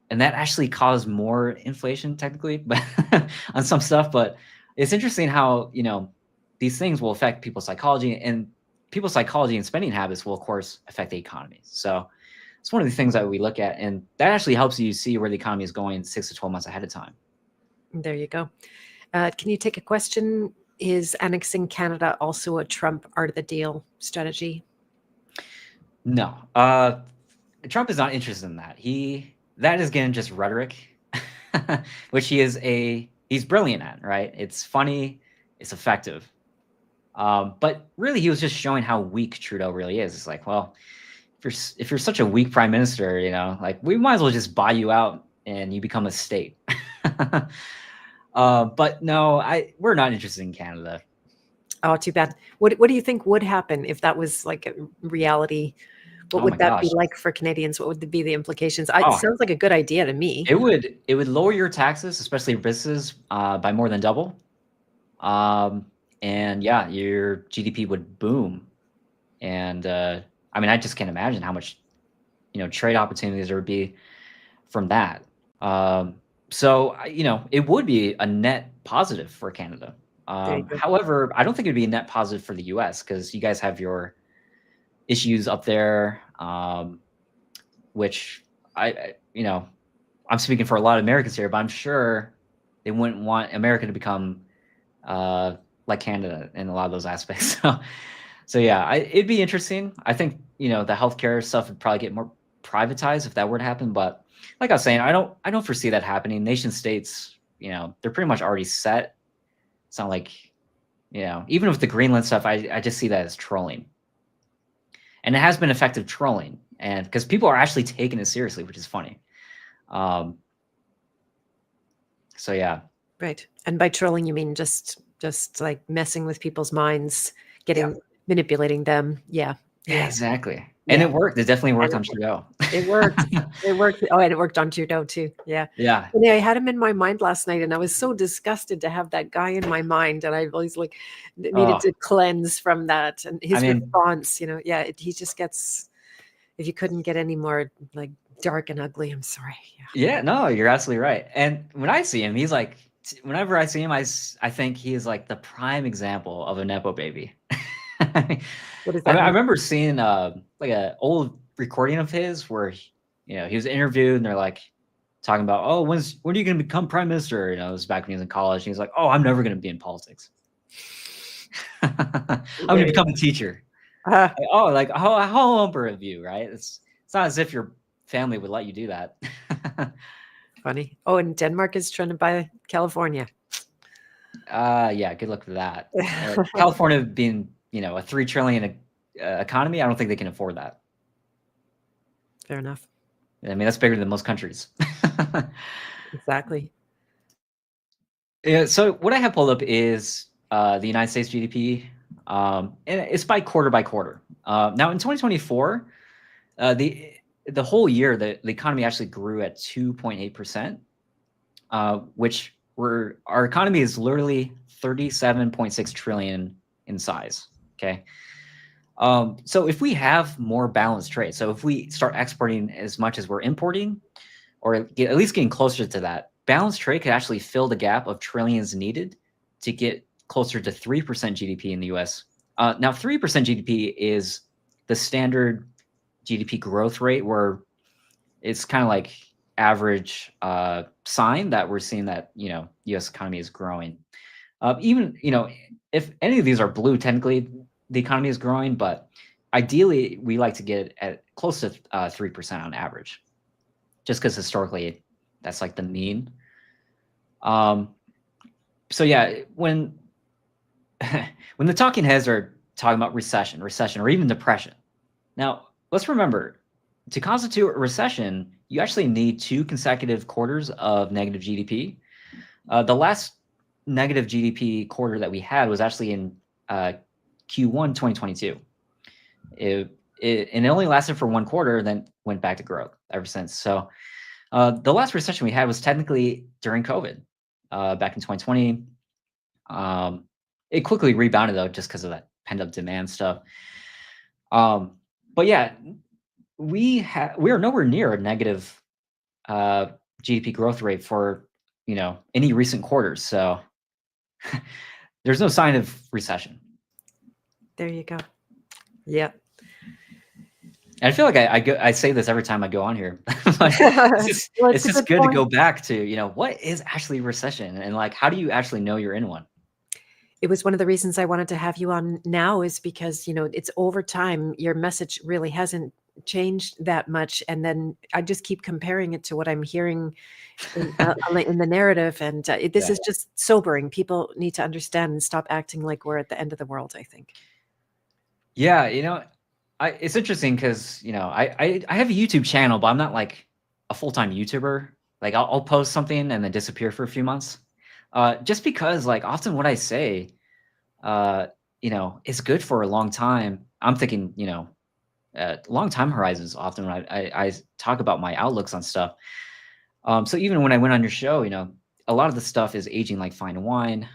And that actually caused more inflation technically, but on some stuff. But it's interesting how, these things will affect people's psychology, and people's psychology and spending habits will, of course, affect the economy. So it's one of the things that we look at, and that actually helps you see where the economy is going 6 to 12 months ahead of time. There you go. Can you take a question? Is annexing Canada also a Trump art of the deal strategy? No. Trump is not interested in that. That is, again, just rhetoric, which he's brilliant at, right? It's funny, it's effective. But really, he was just showing how weak Trudeau really is. It's like, well, if you're such a weak prime minister, we might as well just buy you out and you become a state. But no, we're not interested in Canada. Oh, too bad. What do you think would happen if that was like a reality? What would that be like for Canadians? What would be the implications? It sounds like a good idea to me. It would lower your taxes, especially your businesses, by more than double. And yeah, your GDP would boom. And I just can't imagine how much, trade opportunities there would be from that. So, it would be a net positive for Canada. However, I don't think it'd be a net positive for the US because you guys have your issues up there, which I I'm speaking for a lot of Americans here, but I'm sure they wouldn't want America to become like Canada in a lot of those aspects. So yeah, it'd be interesting. I think the healthcare stuff would probably get more privatized if that were to happen. But like I was saying, I don't foresee that happening. Nation states, they're pretty much already set. It's not like, even with the Greenland stuff, I just see that as trolling. And it has been effective trolling, and because people are actually taking it seriously, which is funny. So yeah. Right. And by trolling, you mean just like messing with people's minds, manipulating them. Yeah. Yeah, exactly. And it worked. It definitely worked on Trudeau. It worked. It worked. Oh, and it worked on Trudeau too. Yeah. Yeah. And I had him in my mind last night, and I was so disgusted to have that guy in my mind, and I always needed to cleanse from that. And his response, he just gets. If you couldn't get any more like dark and ugly, I'm sorry. Yeah. No, you're absolutely right. And when I see him, he's like, whenever I see him, I think he is like the prime example of a nepo baby. What does that mean? I remember seeing like an old recording of his where he was interviewed, and they're like talking about, oh, when are you going to become prime minister? It was back when he was in college. And he's like, oh, I'm never going to be in politics. I'm going to become a teacher. Like, oh, like how humble of you, right? It's not as if your family would let you do that. Funny. Oh, and Denmark is trying to buy California. Yeah, good luck with that. California being a $3 trillion economy, I don't think they can afford that. Fair enough. I mean, that's bigger than most countries. Exactly. Yeah. So what I have pulled up is the United States GDP, and it's by quarter. Now in 2024, the whole year the economy actually grew at 2.8%, which our economy is literally 37.6 trillion in size. Okay. So if we have more balanced trade, so if we start exporting as much as we're importing, or at least getting closer to that, balanced trade could actually fill the gap of trillions needed to get closer to 3% GDP in the US. Now, 3% GDP is the standard GDP growth rate, where it's kind of like average sign that we're seeing that, US economy is growing. Even, if any of these are blue, technically the economy is growing, but ideally we like to get at close to 3% on average, just because historically that's like the mean. So yeah, when the talking heads are talking about recession, or even depression, now let's remember, to constitute a recession, you actually need 2 consecutive quarters of negative GDP. The last negative GDP quarter that we had was actually in Q1 2022. And it only lasted for 1 quarter, then went back to growth ever since. So the last recession we had was technically during COVID, back in 2020. It quickly rebounded though, just because of that pent-up demand stuff. But yeah, we are nowhere near a negative GDP growth rate for any recent quarters. So there's no sign of recession. There you go. Yeah. And I feel like I say this every time I go on here. It's just good to go back to, what is actually recession, and like, how do you actually know you're in one? It was one of the reasons I wanted to have you on now, is because, it's over time. Your message really hasn't changed that much. And then I just keep comparing it to what I'm hearing in the narrative. And this is just sobering. People need to understand and stop acting like we're at the end of the world, I think. Yeah. It's interesting because, I have a YouTube channel, but I'm not like a full-time YouTuber. Like I'll post something and then disappear for a few months. Just because like often what I say, is good for a long time. I'm thinking, long time horizons often when I talk about my outlooks on stuff. So even when I went on your show, a lot of the stuff is aging like fine wine.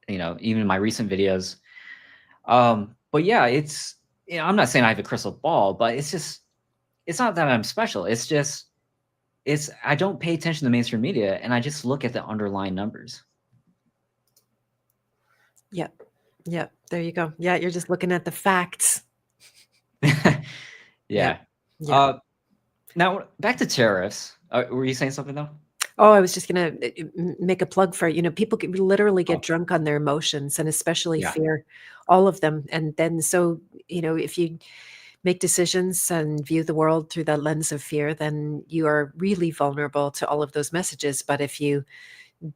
Even my recent videos. But yeah, it's, I'm not saying I have a crystal ball, but it's not that I'm special. I don't pay attention to mainstream media, and I just look at the underlying numbers. Yeah. Yeah. There you go. Yeah. You're just looking at the facts. Yeah. Now back to tariffs. Were you saying something though? Oh, I was just gonna make a plug for, people can literally Oh, get drunk on their emotions and especially yeah. fear, all of them. And then so, if you make decisions and view the world through that lens of fear, then you are really vulnerable to all of those messages. But if you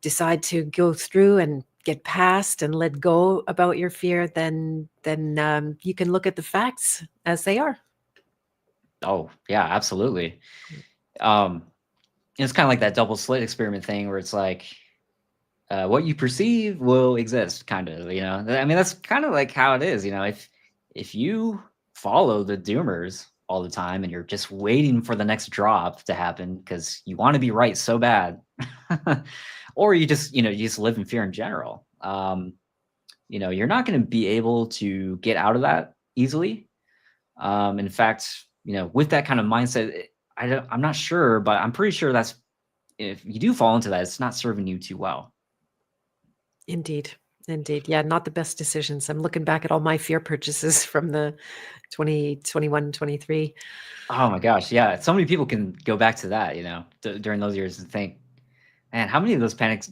decide to go through and get past and let go about your fear, then you can look at the facts as they are. Oh, yeah, absolutely. Um, it's kind of like that double slit experiment thing where it's like what you perceive will exist, kind of. I mean, that's kind of like how it is. If you follow the doomers all the time and you're just waiting for the next drop to happen because you want to be right so bad, or you just live in fear in general. You're not going to be able to get out of that easily. In fact, with that kind of mindset, I'm not sure, but I'm pretty sure that's if you do fall into that, it's not serving you too well. Indeed. Indeed. Yeah, not the best decisions. I'm looking back at all my fear purchases from the 2021, 23. Oh my gosh, yeah. So many people can go back to that, during those years and think, man, how many of those panic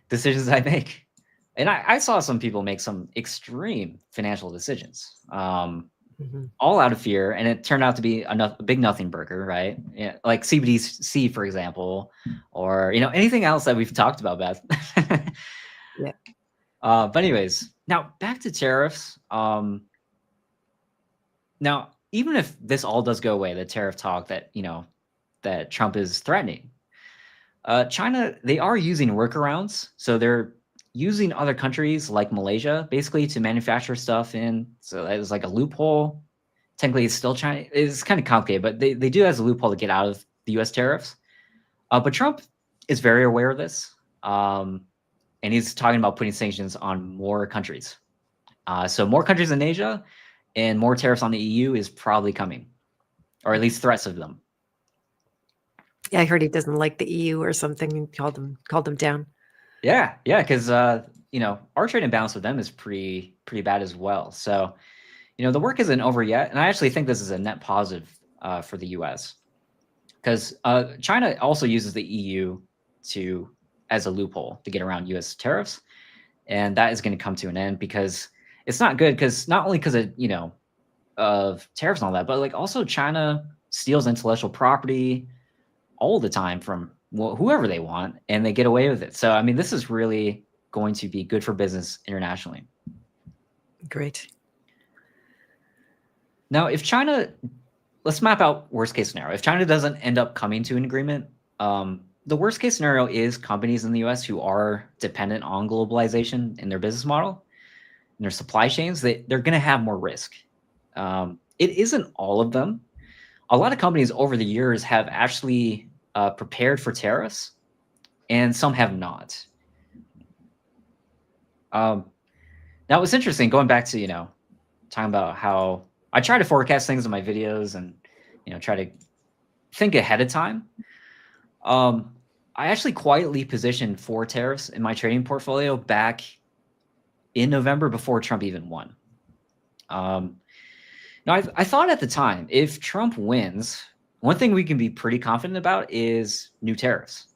decisions did I make? And I saw some people make some extreme financial decisions, Mhm. all out of fear, and it turned out to be a big nothing burger, right? Yeah, like CBDC, for example, or anything else that we've talked about, Beth. Yeah. But anyways, now back to tariffs. Now, even if this all does go away, the tariff talk that Trump is threatening, China, they are using workarounds. So they're using other countries like Malaysia basically to manufacture stuff in. So it's like a loophole. Technically, it's still China. It's kind of complicated, but they do it as a loophole to get out of the US tariffs. But Trump is very aware of this. And he's talking about putting sanctions on more countries. So more countries in Asia and more tariffs on the EU is probably coming, or at least threats of them. Yeah, I heard he doesn't like the EU or something and called them down. Yeah, because our trade imbalance with them is pretty bad as well. So the work isn't over yet, and I actually think this is a net positive for the U.S. because China also uses the EU as a loophole to get around U.S. tariffs, and that is going to come to an end because it's not good. Because not only because of tariffs and all that, but like also China steals intellectual property all the time from whoever they want, and they get away with it. So I mean, this is really going to be good for business internationally. Great. Now, if China, let's map out worst case scenario. If China doesn't end up coming to an agreement, the worst case scenario is companies in the U.S. who are dependent on globalization in their business model and their supply chains. They're going to have more risk. It isn't all of them. A lot of companies over the years have actually prepared for tariffs, and some have not. Now, it's interesting going back to talking about how I try to forecast things in my videos and try to think ahead of time. I actually quietly positioned for tariffs in my trading portfolio back in November before Trump even won. Now, I thought at the time, if Trump wins, one thing we can be pretty confident about is new tariffs.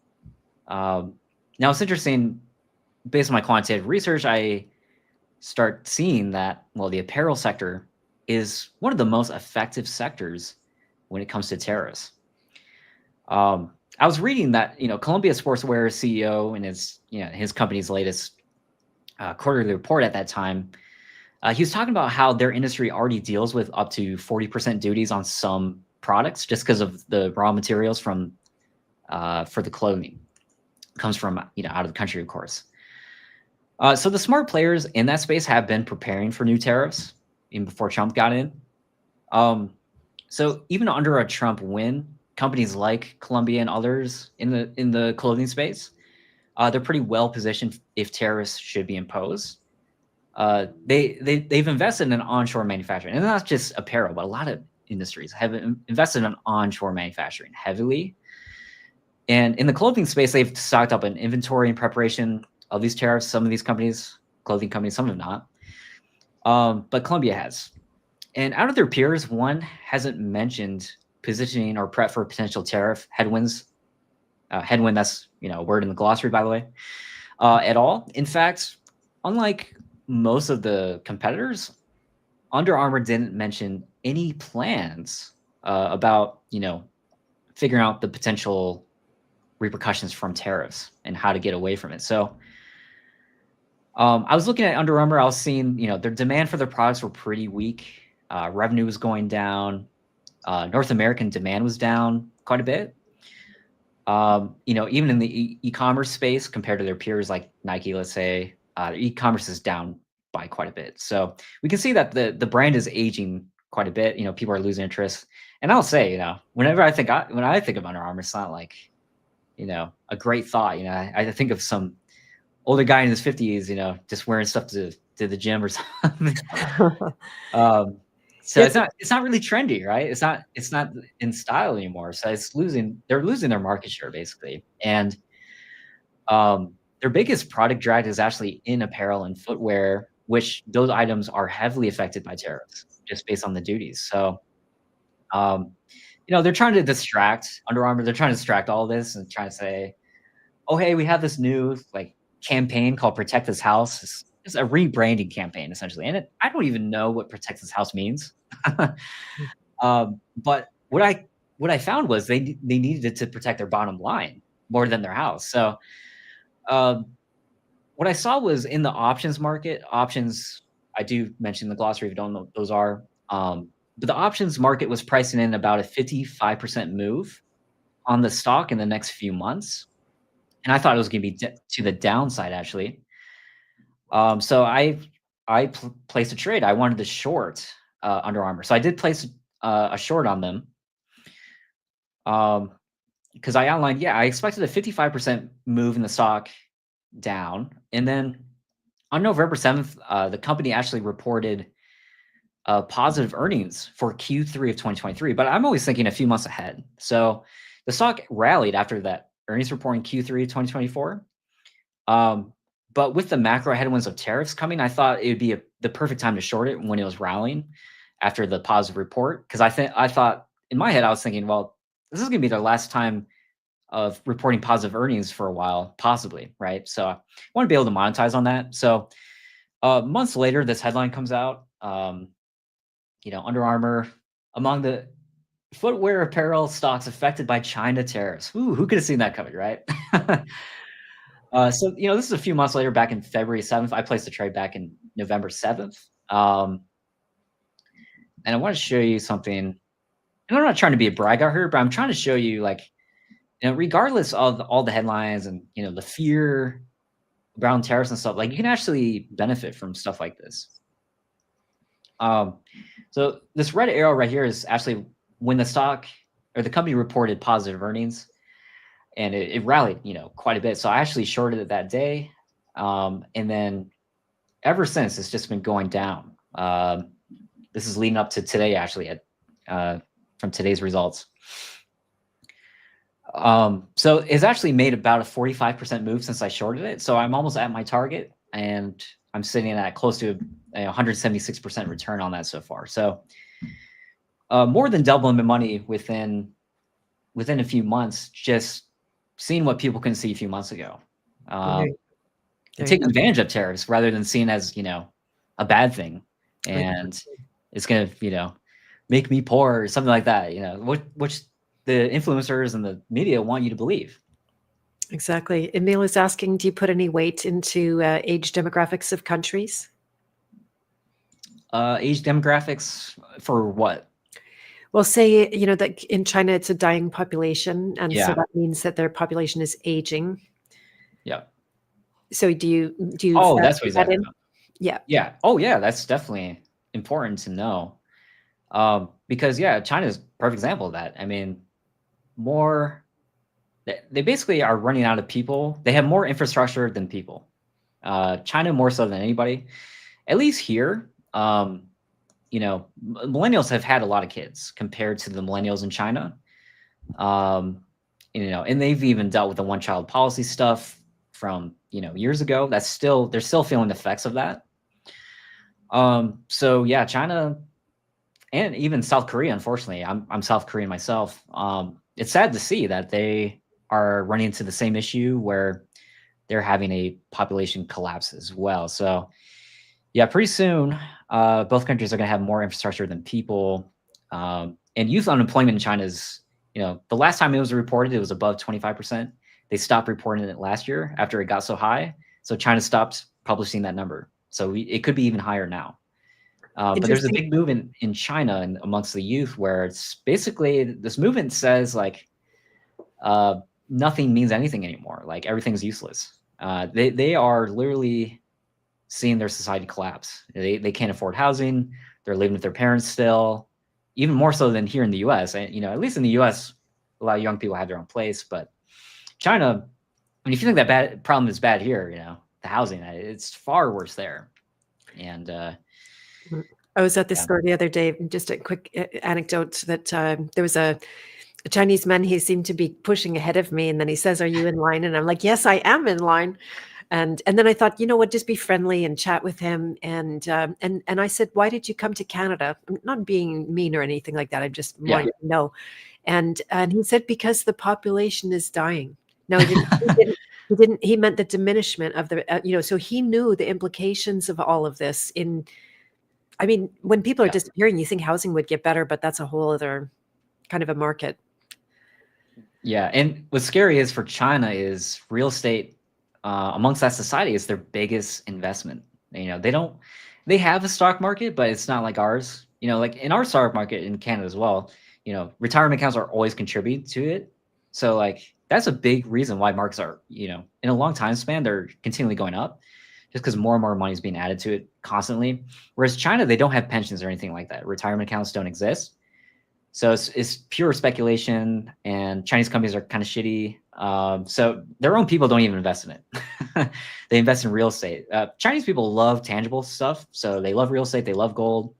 Now, it's interesting. Based on my quantitative research, I start seeing that, well, the apparel sector is one of the most effective sectors when it comes to tariffs. I was reading that Columbia Sportswear CEO in his company's latest quarterly report at that time, he was talking about how their industry already deals with up to 40% duties on some products just because of the raw materials from for the clothing comes from out of the country, of course. So the smart players in that space have been preparing for new tariffs even before Trump got in. So even under a Trump win, companies like Columbia and others in the clothing space, they're pretty well positioned if tariffs should be imposed. They've invested in onshore manufacturing, and not just apparel, but a lot of industries have invested in onshore manufacturing heavily. And in the clothing space, they've stocked up an inventory in preparation of these tariffs. Some of these companies, clothing companies, some have not. But Columbia has. And out of their peers, one hasn't mentioned positioning or prep for potential tariff headwinds. Headwind, that's a word in the glossary, by the way, at all. In fact, unlike most of the competitors, Under Armour didn't mention any plans about figuring out the potential repercussions from tariffs and how to get away from it. So I was looking at Under Armour. I was seeing their demand for their products were pretty weak. Revenue was going down. North American demand was down quite a bit. Even in the e-commerce space compared to their peers like Nike, let's say, e-commerce is down by quite a bit. So we can see that the brand is aging quite a bit. People are losing interest. And I'll say, whenever I think of Under Armour, it's not like, a great thought. I think of some older guy in his 50s, just wearing stuff to the gym or something. So it's not really trendy, right? It's not in style anymore. So they're losing their market share basically. And their biggest product drag is actually in apparel and footwear, which those items are heavily affected by tariffs just based on the duties. So they're trying to distract Under Armour. They're trying to distract all this and trying to say, oh, hey, we have this new campaign called Protect This House. It's a rebranding campaign essentially. And I don't even know what Protect This House means. But what I found was they needed it to protect their bottom line more than their house. So what I saw was in the options market, I do mention the glossary if you don't know what those are. But the options market was pricing in about a 55% move on the stock in the next few months. And I thought it was going to be to the downside, actually. So I placed a trade. I wanted to short Under Armour. So I did place a short on them. Because I outlined, I expected a 55% move in the stock down. And then on November 7th, the company actually reported positive earnings for Q3 of 2023. But I'm always thinking a few months ahead. So the stock rallied after that earnings report in Q3 of 2024. But with the macro headwinds of tariffs coming, I thought it would be the perfect time to short it when it was rallying after the positive report. Because I thought in my head, I was thinking, well, this is going to be their last time of reporting positive earnings for a while, possibly, right? So I want to be able to monetize on that. So months later, this headline comes out. Under Armour among the footwear apparel stocks affected by China tariffs. Ooh, who could have seen that coming, right? So this is a few months later, back in February 7th. I placed a trade back in November 7th. And I want to show you something. And I'm not trying to be a braggart here, but I'm trying to show you, regardless of all the headlines and the fear around tariffs and stuff, you can actually benefit from stuff like this. So this red arrow right here is actually when the stock or the company reported positive earnings, and it rallied, quite a bit. So I actually shorted it that day, and then ever since it's just been going down. This is leading up to today, actually, from today's results. So it's actually made about a 45% move since I shorted it. So I'm almost at my target, and I'm sitting at close to a 176% return on that so far. So more than doubling my money within a few months, just seeing what people couldn't see a few months ago. And taking advantage of tariffs rather than seen as, a bad thing. And it's going to, make me poor or something like that, which the influencers and the media want you to believe. Exactly. Emil is asking, do you put any weight into age demographics of countries? Age demographics for what? Well, say, that in China, it's a dying population. And so that means that their population is aging. Yeah. So do you oh, that's what he's asking about. Yeah. Yeah. Oh, yeah. That's definitely important to know. Because China is a perfect example of that. I mean, they basically are running out of people. They have more infrastructure than people. China more so than anybody, at least here. Millennials have had a lot of kids compared to the millennials in China. And they've even dealt with the one-child policy stuff from, years ago. They're still feeling the effects of that. So China and even South Korea. Unfortunately, I'm South Korean myself. It's sad to see that they are running into the same issue where they're having a population collapse as well. So yeah, pretty soon, both countries are going to have more infrastructure than people. And youth unemployment in China is, the last time it was reported, it was above 25%. They stopped reporting it last year after it got so high. So China stopped publishing that number. So it could be even higher now. But there's a Interesting. big movement in China and amongst the youth where it's basically this movement says like nothing means anything anymore. Like everything's useless. They are literally seeing their society collapse. They can't afford housing. They're living with their parents still, even more so than here in the U.S. And at least in the U.S., a lot of young people have their own place. But China, I mean, if you think that bad problem is bad here, the housing, it's far worse there. And I was at this yeah. store the other day. Just a quick anecdote that there was a Chinese man. He seemed to be pushing ahead of me, and then he says, "Are you in line?" And I'm like, "Yes, I am in line." And then I thought, you know what, just be friendly and chat with him. And I said, "Why did you come to Canada?" I'm not being mean or anything like that. I just wanted to know. And he said, "Because the population is dying." No, he didn't. He meant the diminishment of the. So he knew the implications of all of this. I mean, when people are disappearing, you think housing would get better, but that's a whole other kind of a market. Yeah, and what's scary is for China is real estate amongst that society is their biggest investment. They have a stock market, but it's not like ours. Like in our stock market in Canada as well, retirement accounts are always contributing to it. So like that's a big reason why markets are, in a long time span, they're continually going up just because more and more money is being added to it constantly. Whereas China, they don't have pensions or anything like that. Retirement accounts don't exist. So it's pure speculation, and Chinese companies are kind of shitty. So their own people don't even invest in it. They invest in real estate. Chinese people love tangible stuff, so they love real estate. They love gold.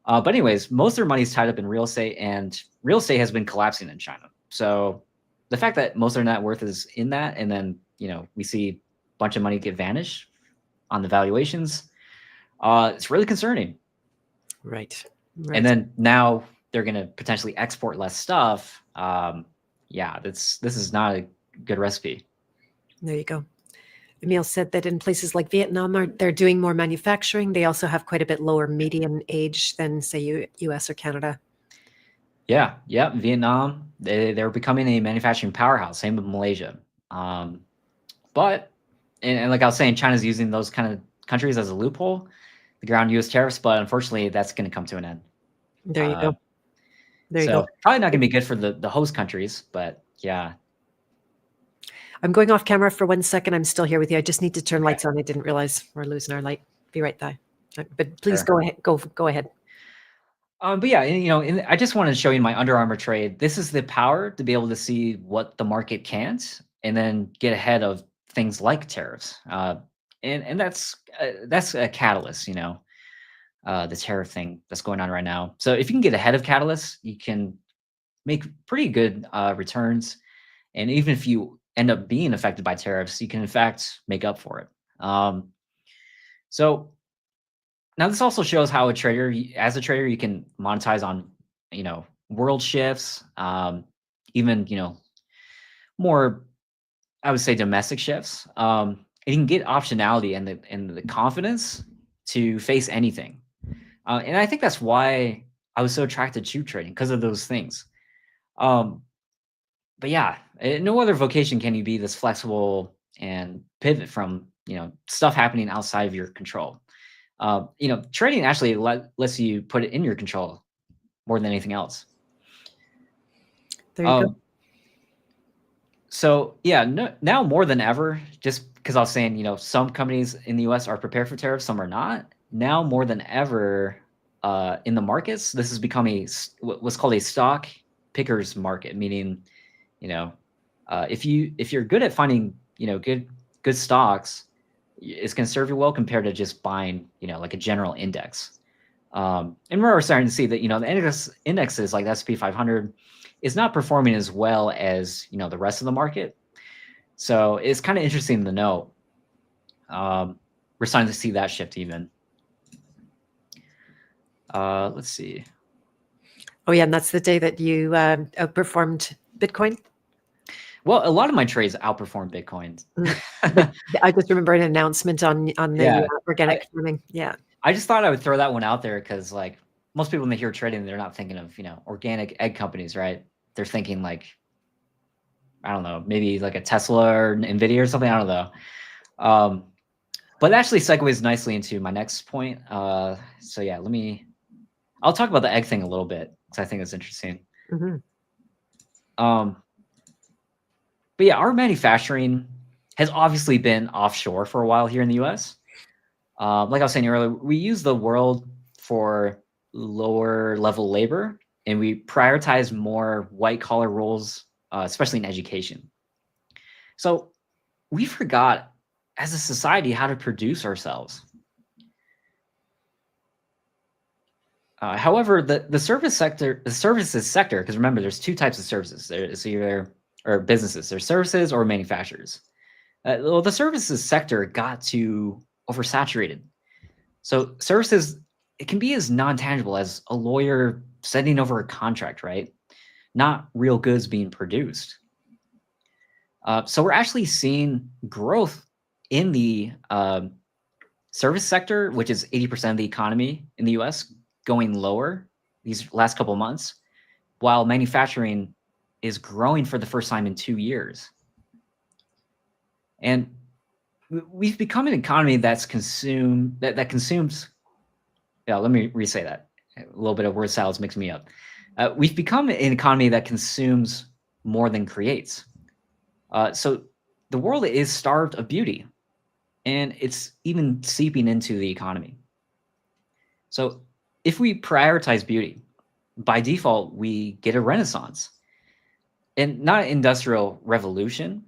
But anyways, most of their money is tied up in real estate, and real estate has been collapsing in China. So the fact that most of their net worth is in that, and then we see a bunch of money get vanished on the valuations, it's really concerning. Right. And then now they're going to potentially export less stuff. Yeah, this is not a good recipe. There you go. Emil said that in places like Vietnam, they're doing more manufacturing. They also have quite a bit lower median age than, say, US or Canada. Yeah. Vietnam, they're becoming a manufacturing powerhouse. Same with Malaysia. But, and like I was saying, China's using those kind of countries as a loophole to ground US tariffs, but unfortunately, that's going to come to an end. There you go. There you so go. Probably not going to be good for the host countries, but yeah. I'm going off camera for 1 second. I'm still here with you. I just need to turn lights on. I didn't realize we're losing our light. Be right there. But please go ahead. Go ahead. But yeah, I just wanted to show you my Under Armour trade. This is the power to be able to see what the market can't, and then get ahead of things like tariffs. And that's a catalyst, the tariff thing that's going on right now. So if you can get ahead of catalysts, you can make pretty good returns. And even if you end up being affected by tariffs, you can in fact make up for it. So now this also shows how as a trader, you can monetize on, world shifts, even, more, I would say, domestic shifts. And you can get optionality and the confidence to face anything. And I think that's why I was so attracted to trading, because of those things. But yeah, no other vocation can you be this flexible and pivot from, stuff happening outside of your control. Trading actually lets you put it in your control more than anything else. There you go. So yeah, now more than ever, just because I was saying, some companies in the U.S. are prepared for tariffs, some are not. Now more than ever, in the markets, this has become what's called a stock pickers market, meaning, if you're good at finding, good stocks, it's going to serve you well compared to just buying, like a general index. And we're starting to see that, the indexes like the S&P 500 is not performing as well as, the rest of the market. So it's kind of interesting to know. We're starting to see that shift even. Let's see. Oh yeah, and that's the day that you outperformed Bitcoin. Well, a lot of my trades outperformed Bitcoin. But I just remember an announcement on the Yeah, organic farming. Yeah. I just thought I would throw that one out there because, like, most people when they hear trading, they're not thinking of organic egg companies, right? They're thinking like, I don't know, maybe like a Tesla or Nvidia or something. I don't know. But it actually segues nicely into my next point. So yeah, I'll talk about the egg thing a little bit because I think it's interesting. Mm-hmm. But yeah, our manufacturing has obviously been offshore for a while here in the US. Like I was saying earlier, we use the world for lower level labor, and we prioritize more white collar roles, especially in education. So we forgot as a society how to produce ourselves. However, the services sector, because remember, there's two types of services. There's either or businesses. There's services or manufacturers. Well, the services sector got too oversaturated. So services, it can be as non-tangible as a lawyer sending over a contract, right? Not real goods being produced. So we're actually seeing growth in the service sector, which is 80% of the economy in the US, going lower these last couple of months, while manufacturing is growing for the first time in 2 years. And we've become an economy that consumes. Yeah, let me re-say that. A little bit of word salads mix me up. We've become an economy that consumes more than creates. So the world is starved of beauty, and it's even seeping into the economy. So if we prioritize beauty, by default, we get a renaissance, and not an industrial revolution,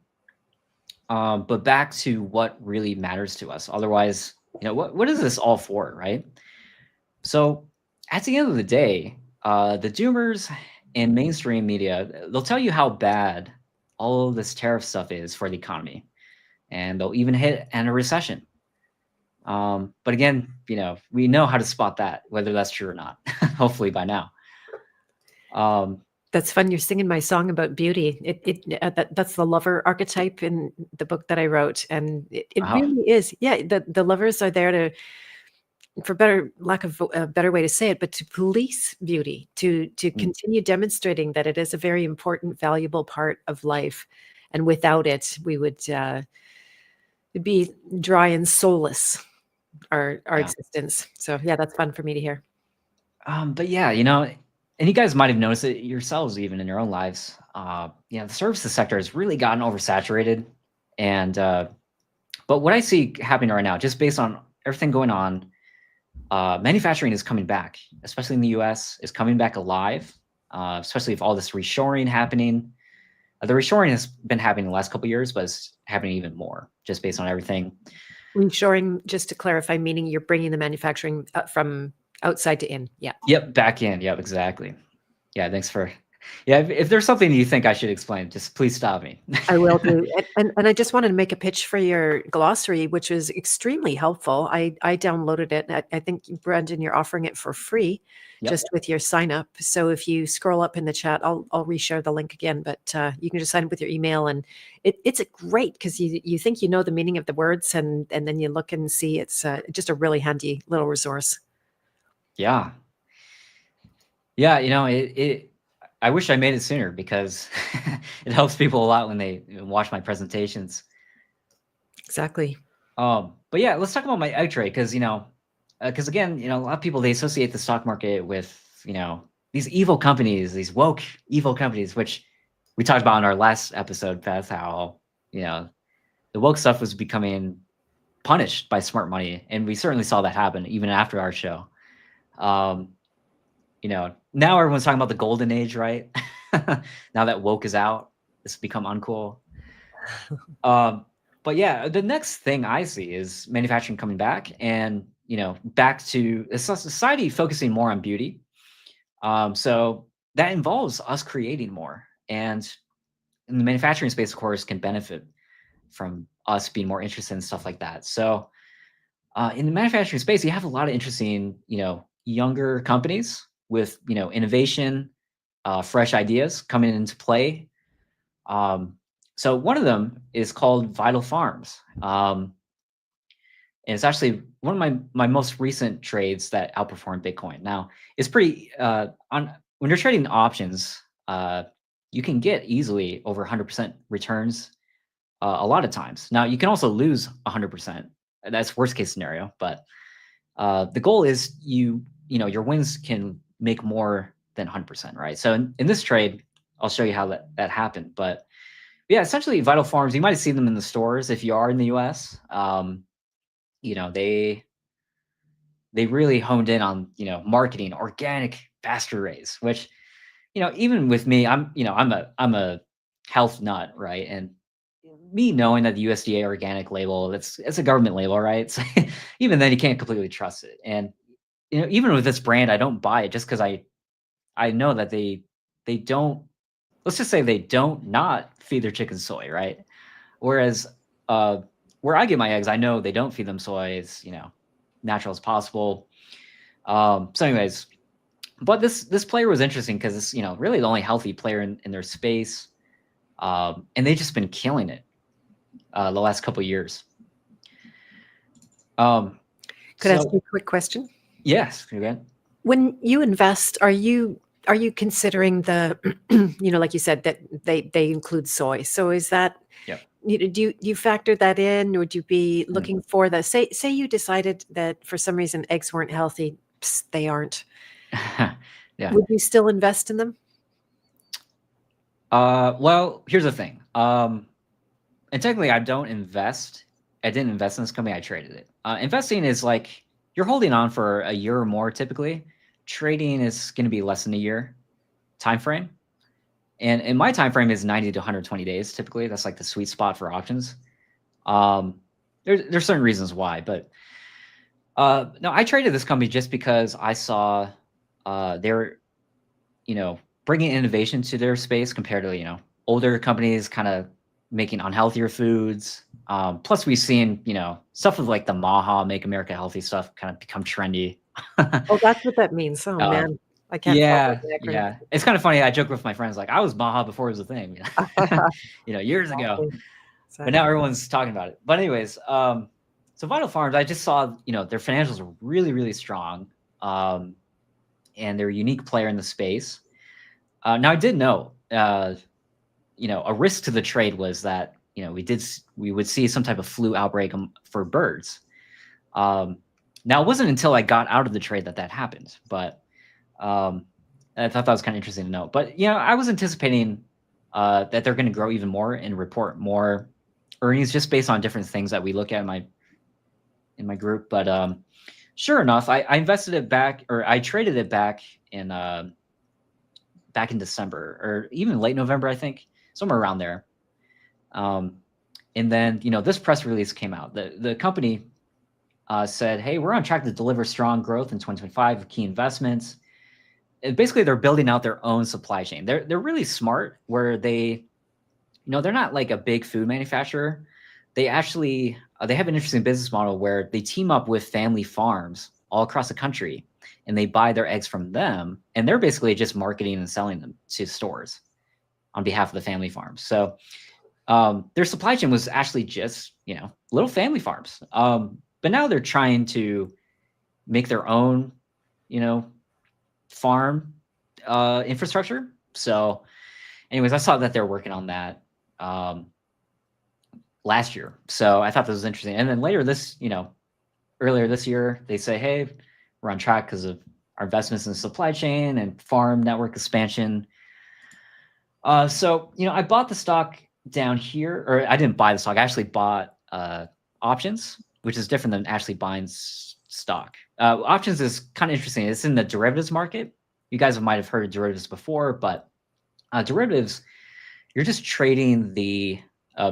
but back to what really matters to us. Otherwise, what is this all for, right? So at the end of the day, the doomers and mainstream media, they'll tell you how bad all of this tariff stuff is for the economy, and they'll even hit a recession. But again, we know how to spot that, whether that's true or not. Hopefully by now. That's fun. You're singing my song about beauty. That's the lover archetype in the book that I wrote, and it really is. Yeah, the lovers are there to, for better lack of a better way to say it, but to police beauty, to continue demonstrating that it is a very important, valuable part of life, and without it, we would be dry and soulless, our existence. So yeah, that's fun for me to hear. But yeah, and you guys might have noticed it yourselves, even in your own lives. The services sector has really gotten oversaturated, and but what I see happening right now, just based on everything going on, manufacturing is coming back, especially in the US, is coming back alive, especially with all this reshoring happening. The reshoring has been happening the last couple of years, but it's happening even more just based on everything. Reshoring, just to clarify, meaning you're bringing the manufacturing from outside to in. Yeah. Yep, back in. Yep, exactly. Yeah, thanks for. Yeah, if there's something you think I should explain, just please stop me. I will do. And I just wanted to make a pitch for your glossary, which was extremely helpful. I downloaded it. I think, Brendan, you're offering it for free, just with your sign up. So if you scroll up in the chat, I'll reshare the link again, but you can just sign up with your email, and it's great because you think you know the meaning of the words, and then you look and see it's just a really handy little resource. Yeah. Yeah, I wish I made it sooner because it helps people a lot when they watch my presentations. Exactly. But yeah, let's talk about my egg trade because again, a lot of people, they associate the stock market with these evil companies, these woke evil companies, which we talked about in our last episode, Beth, how the woke stuff was becoming punished by smart money, and we certainly saw that happen even after our show. Now everyone's talking about the golden age, right? Now that woke is out, it's become uncool. But yeah, the next thing I see is manufacturing coming back, and back to a society focusing more on beauty. So that involves us creating more, and in the manufacturing space, of course, can benefit from us being more interested in stuff like that. So in the manufacturing space, you have a lot of interesting, younger companies with innovation, fresh ideas coming into play. So one of them is called Vital Farms. And it's actually one of my most recent trades that outperformed Bitcoin. Now, it's pretty on when you're trading options, you can get easily over 100% returns a lot of times. Now, you can also lose 100%. That's worst case scenario, but the goal is your wins can make more than 100%, right? So in this trade, I'll show you how that happened. But yeah, essentially, Vital Farms, you might have seen them in the stores if you are in the US. They really honed in on marketing organic pasture raised, which even with me, I'm a health nut, right? And me knowing that the USDA organic label, it's a government label, right? So even then you can't completely trust it. And even with this brand, I don't buy it just because I know that they don't, let's just say they don't not feed their chickens soy, right? Whereas where I get my eggs, I know they don't feed them soy. It's natural as possible. So anyways, but this player was interesting because it's really the only healthy player in their space, and they've just been killing it the last couple of years. Could I ask you a quick question? Yes, go ahead. When you invest, are you considering the like you said that they include soy? So is that do you factor that in? Would you be looking for the say you decided that for some reason eggs weren't healthy? Psst, they aren't. Yeah. Would you still invest in them? Well, here's the thing. And technically, I didn't invest in this company. I traded it. Investing is like you're holding on for a year or more. Typically, trading is going to be less than a year time frame. And my time frame is 90 to 120 days. Typically, that's like the sweet spot for options. There's certain reasons why, but no, I traded this company just because I saw they're bringing innovation to their space compared to older companies kind of making unhealthier foods. Plus, we've seen stuff with like the Maha Make America Healthy stuff kind of become trendy. Oh, that's what that means. Oh man. I can't. Yeah. It's kind of funny. I joke with my friends, like I was Maha before it was a thing, years ago. But now everyone's talking about it. But anyways, so Vital Farms, I just saw, their financials are really, really strong, and they're a unique player in the space. Now I did know, a risk to the trade was that we would see some type of flu outbreak for birds. Now it wasn't until I got out of the trade that happened, but. I thought that was kind of interesting to know. But I was anticipating that they're going to grow even more and report more earnings just based on different things that we look at in my group. But sure enough, I invested it back, or I traded it back in December or even late November, I think, somewhere around there. And then this press release came out. The company said, "Hey, we're on track to deliver strong growth in 2025 with key investments." Basically, they're building out their own supply chain. They're really smart where they're not like a big food manufacturer. They actually they have an interesting business model where they team up with family farms all across the country, and they buy their eggs from them, and they're basically just marketing and selling them to stores on behalf of the family farms. So their supply chain was actually just little family farms, but now they're trying to make their own farm infrastructure. So anyways, I saw that they're working on that last year. So I thought this was interesting. And then earlier this year, they say, hey, we're on track because of our investments in the supply chain and farm network expansion. So I bought the stock down here, or I didn't buy the stock. I actually bought options, which is different than actually buying stock. Options is kind of interesting. It's in the derivatives market. You guys might have heard of derivatives before, but derivatives, you're just trading the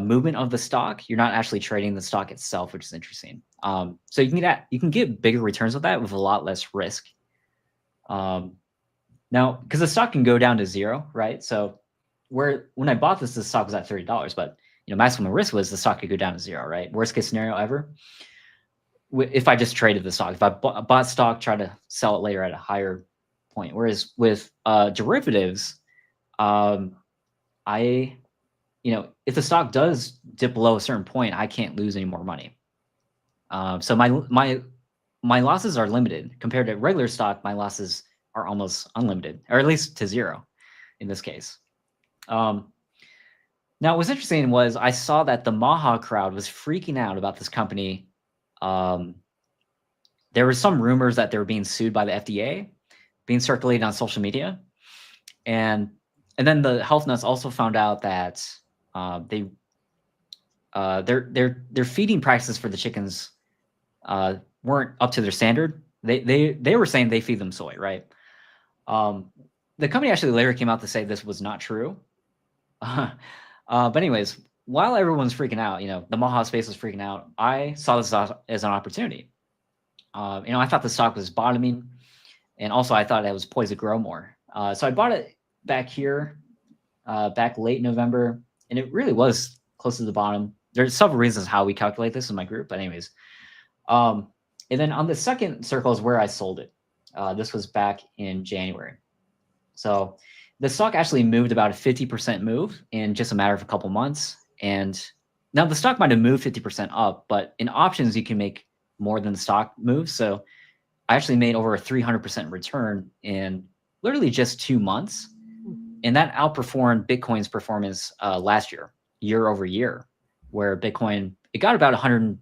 movement of the stock. You're not actually trading the stock itself, which is interesting. So you can get bigger returns with that with a lot less risk. Now, because the stock can go down to zero, right? So when I bought this, the stock was at $30, but maximum risk was the stock could go down to zero, right? Worst case scenario ever. If I just traded the stock, if I bought stock, try to sell it later at a higher point. Whereas with derivatives, I, if the stock does dip below a certain point, I can't lose any more money. So my losses are limited compared to regular stock. My losses are almost unlimited, or at least to zero in this case. Now, what's interesting was I saw that the Maha crowd was freaking out about this company. There were some rumors that they were being sued by the FDA, being circulated on social media, and then the health nuts also found out that their feeding practices for the chickens weren't up to their standard. They were saying they feed them soy, right? The company actually later came out to say this was not true. But anyways, while everyone's freaking out, the Maha space was freaking out, I saw this as an opportunity. I thought the stock was bottoming, and also I thought it was poised to grow more. So I bought it back here, back late November, and it really was close to the bottom. There's several reasons how we calculate this in my group, but anyways. And then on the second circle is where I sold it. This was back in January. So the stock actually moved about a 50% move in just a matter of a couple months. And now the stock might have moved 50% up, but in options, you can make more than the stock moves. So I actually made over a 300% return in literally just 2 months. And that outperformed Bitcoin's performance last year over year, where Bitcoin, it got about 100,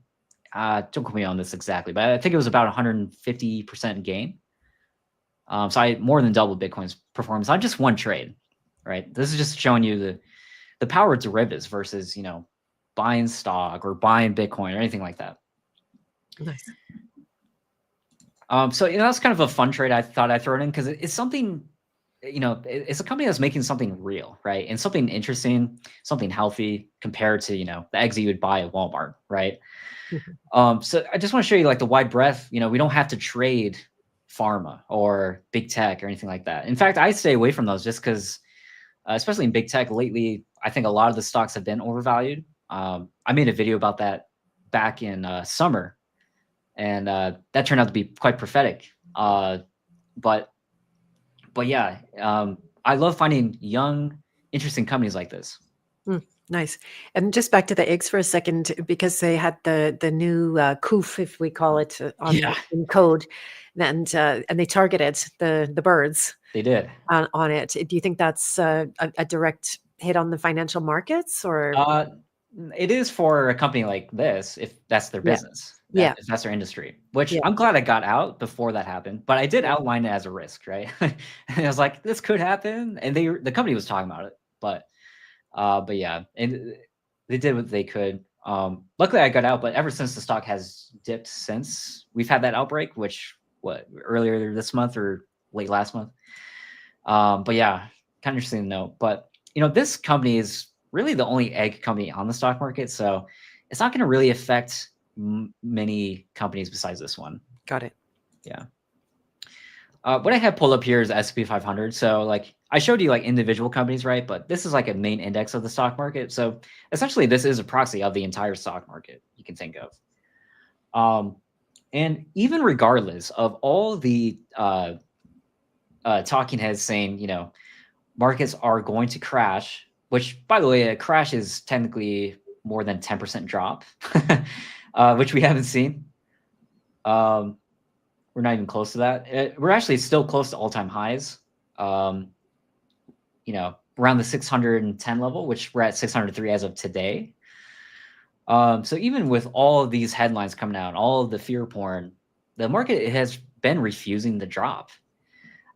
don't quote me on this exactly, but I think it was about 150% gain. So I more than doubled Bitcoin's performance on just one trade, right? This is just showing you the power of derivatives versus, buying stock or buying Bitcoin or anything like that. Nice. So that's kind of a fun trade I thought I'd throw it in because it's something, it's a company that's making something real, right? And something interesting, something healthy compared to, the eggs you would buy at Walmart, right? So I just want to show you like the wide breadth. We don't have to trade pharma or big tech or anything like that. In fact, I stay away from those just because, especially in big tech lately, I think a lot of the stocks have been overvalued. I made a video about that back in summer, and that turned out to be quite prophetic. But yeah, I love finding young, interesting companies like this. Nice. And just back to the eggs for a second, because they had the new coof, if we call it, in code, and they targeted the birds. They did on it. Do you think that's a direct hit on the financial markets, or? It is for a company like this, if that's their business, if that's their industry, which I'm glad I got out before that happened, but I did outline it as a risk, right? And I was like, this could happen. And the company was talking about it, but yeah, and they did what they could. Luckily I got out, but ever since the stock has dipped since we've had that outbreak, which earlier this month or late last month. But yeah, kind of interesting to know. But this company is really the only egg company on the stock market, so it's not going to really affect many companies besides this one. Got it. Yeah. What I have pulled up here is S&P 500. So like I showed you like individual companies, right? But this is like a main index of the stock market. So essentially this is a proxy of the entire stock market you can think of. And even regardless of all the talking heads saying, markets are going to crash, which by the way, a crash is technically more than 10% drop, which we haven't seen. We're not even close to that. We're actually still close to all-time highs, around the 610 level, which we're at 603 as of today. So even with all of these headlines coming out, all of the fear porn, the market has been refusing the drop.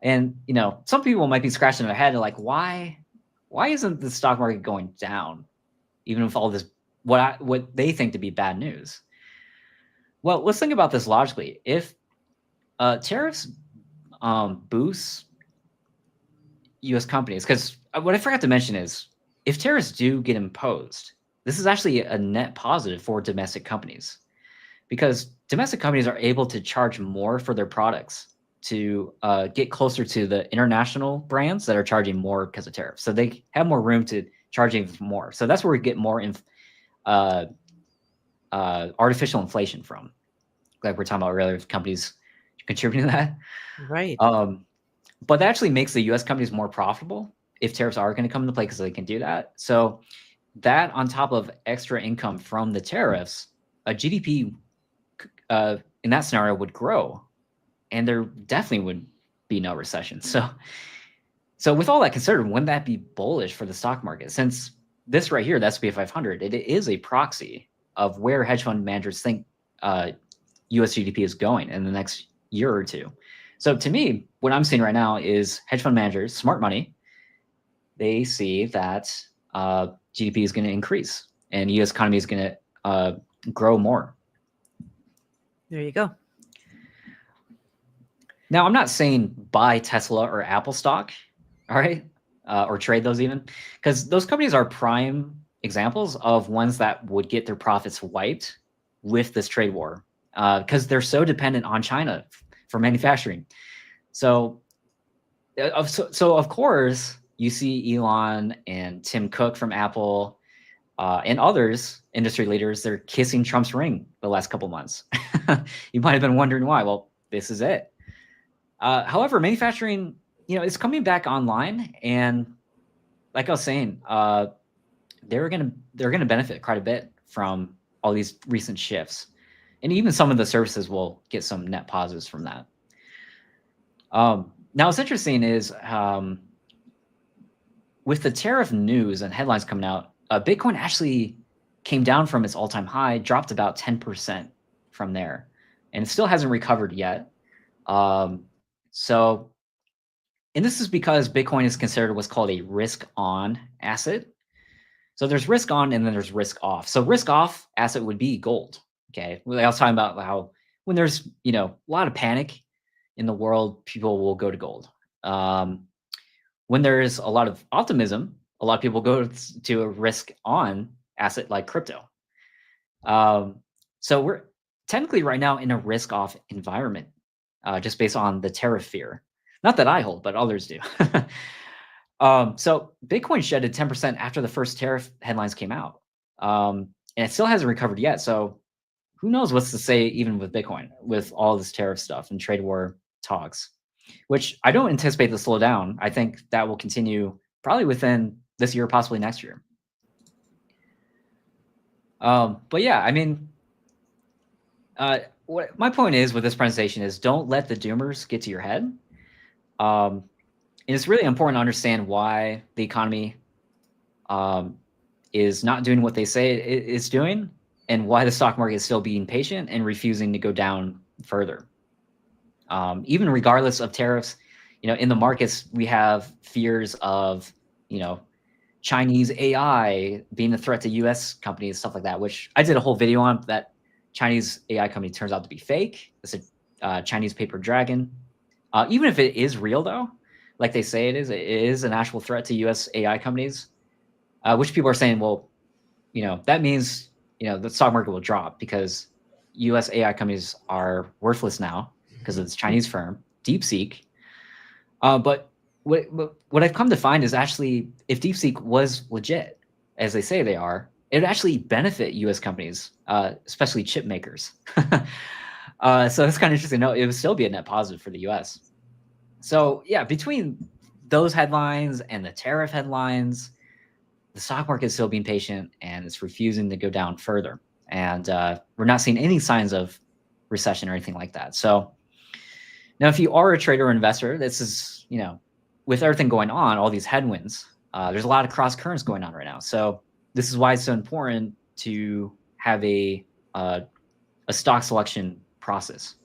And, some people might be scratching their head and like, why isn't the stock market going down? Even with all this, what they think to be bad news. Well, let's think about this logically. If tariffs boosts U.S. companies, because what I forgot to mention is if tariffs do get imposed, this is actually a net positive for domestic companies, because domestic companies are able to charge more for their products to get closer to the international brands that are charging more because of tariffs. So they have more room to charge even more. So that's where we get more artificial inflation from. Like we're talking about earlier, companies contributing to that. Right. But that actually makes the U.S. companies more profitable if tariffs are going to come into play, because they can do that. So that on top of extra income from the tariffs, a GDP in that scenario would grow, and there definitely would be no recession. So with all that considered, wouldn't that be bullish for the stock market? Since this right here, the S&P 500, it is a proxy of where hedge fund managers think US GDP is going in the next year or two. So to me, what I'm seeing right now is hedge fund managers, smart money, they see that GDP is going to increase and US economy is going to grow more. There you go. Now, I'm not saying buy Tesla or Apple stock, all right, or trade those even, because those companies are prime examples of ones that would get their profits wiped with this trade war, because they're so dependent on China for manufacturing. So of course, you see Elon and Tim Cook from Apple and others, industry leaders, they're kissing Trump's ring the last couple months. You might have been wondering why. Well, this is it. However, manufacturing, is coming back online, and like I was saying, they're gonna benefit quite a bit from all these recent shifts, and even some of the services will get some net positives from that. Now, what's interesting is with the tariff news and headlines coming out, Bitcoin actually came down from its all-time high, dropped about 10% from there, and it still hasn't recovered yet. So, and this is because Bitcoin is considered what's called a risk-on asset. So there's risk on and then there's risk off. So risk off asset would be gold. Okay, well, I was talking about how when there's a lot of panic in the world, people will go to gold. When there's a lot of optimism, a lot of people go to a risk-on asset like crypto. So we're technically right now in a risk-off environment, just based on the tariff fear. Not that I hold, but others do. So Bitcoin shedded 10% after the first tariff headlines came out. And it still hasn't recovered yet. So who knows what's to say even with Bitcoin, with all this tariff stuff and trade war talks, which I don't anticipate to slow down. I think that will continue probably within this year, possibly next year. But yeah, I mean, what my point is with this presentation is don't let the doomers get to your head. And it's really important to understand why the economy is not doing what they say it's doing, and why the stock market is still being patient and refusing to go down further. Even regardless of tariffs, in the markets, we have fears of, Chinese AI being a threat to US companies, stuff like that, which I did a whole video on. That Chinese AI company turns out to be fake. It's a Chinese paper dragon. Even if it is real, though, like they say it is an actual threat to US AI companies, which people are saying, well, that means, the stock market will drop because US AI companies are worthless now because of this Chinese firm, DeepSeek. But what I've come to find is actually, if DeepSeek was legit, as they say they are, it would actually benefit US companies, especially chip makers. So it's kind of interesting. No, it would still be a net positive for the US. So yeah, between those headlines and the tariff headlines, the stock market is still being patient and it's refusing to go down further. And we're not seeing any signs of recession or anything like that. So now, if you are a trader or investor, this is, with everything going on, all these headwinds, there's a lot of cross currents going on right now. So this is why it's so important to have a stock selection process.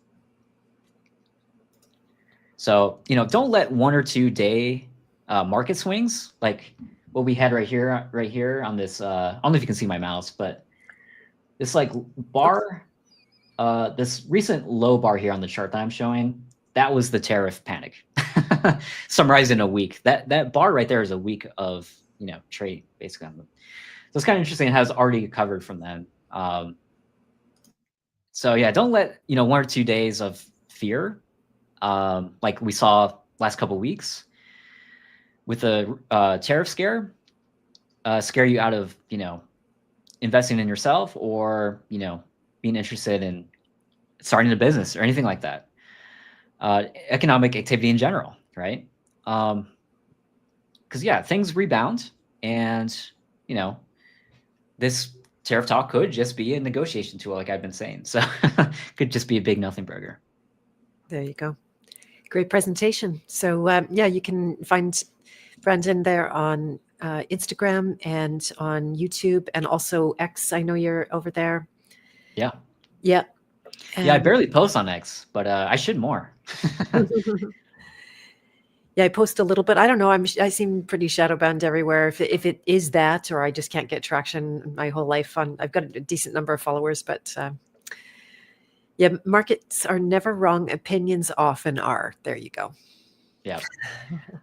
So, don't let 1 or 2 day market swings, like what we had right here on this, I don't know if you can see my mouse, but this like bar, this recent low bar here on the chart that I'm showing, that was the tariff panic. Summarized in a week. That bar right there is a week of, trade basically. So it's kind of interesting. It has already recovered from then. So yeah, don't let, 1 or 2 days of fear, like we saw last couple of weeks with the tariff scare, scare you out of, investing in yourself or, being interested in starting a business or anything like that. Economic activity in general. right? Because yeah, things rebound, and this tariff talk could just be a negotiation tool, like I've been saying. So could just be a big nothing burger. There you go. Great presentation. So yeah, you can find Brandon there on Instagram and on YouTube, and also X. I know you're over there. Yeah. Yeah. Yeah, I barely post on X, but I should more. Yeah, I post a little bit. I don't know. I seem pretty shadow banned everywhere. If it is that, or I just can't get traction my whole life on. I've got a decent number of followers, but yeah, markets are never wrong. Opinions often are. There you go. Yeah.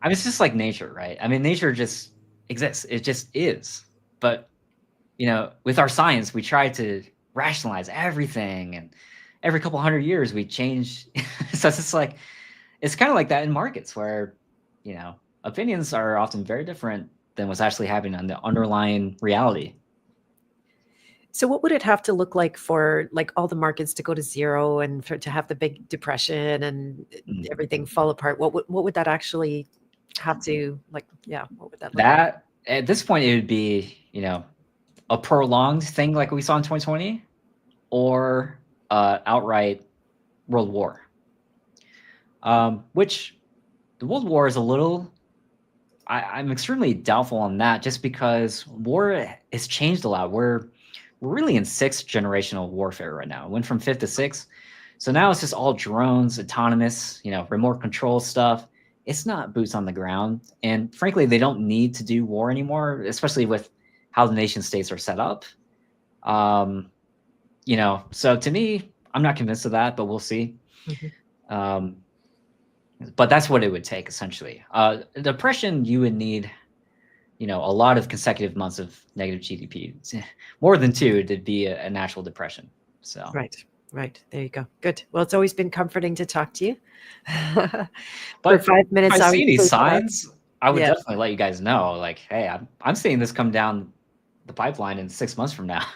I mean, it's just like nature, right? I mean, nature just exists. It just is. But, with our science, we try to rationalize everything. And every couple hundred years, we change. So it's kind of like that in markets where, opinions are often very different than what's actually happening on the underlying reality. So what would it have to look like for like all the markets to go to zero and to have the big depression and everything fall apart? What would that actually have to like? Yeah, what would that look like? That at this point it would be, a prolonged thing like we saw in 2020, or outright world war. Which the world war is a little. I'm extremely doubtful on that, just because war has changed a lot. We're really in sixth generational warfare right now. It went from fifth to sixth. So now it's just all drones, autonomous, remote control stuff. It's not boots on the ground. And frankly, they don't need to do war anymore, especially with how the nation states are set up. So to me, I'm not convinced of that, but we'll see. Mm-hmm. But that's what it would take, essentially. Depression, you would need a lot of consecutive months of negative GDP, more than two, to be a natural depression. So right. There you go. Good. Well, it's always been comforting to talk to you. But for 5 minutes, if I see any signs, I would Yeah. definitely let you guys know. Like, hey, I'm seeing this come down the pipeline in 6 months from now.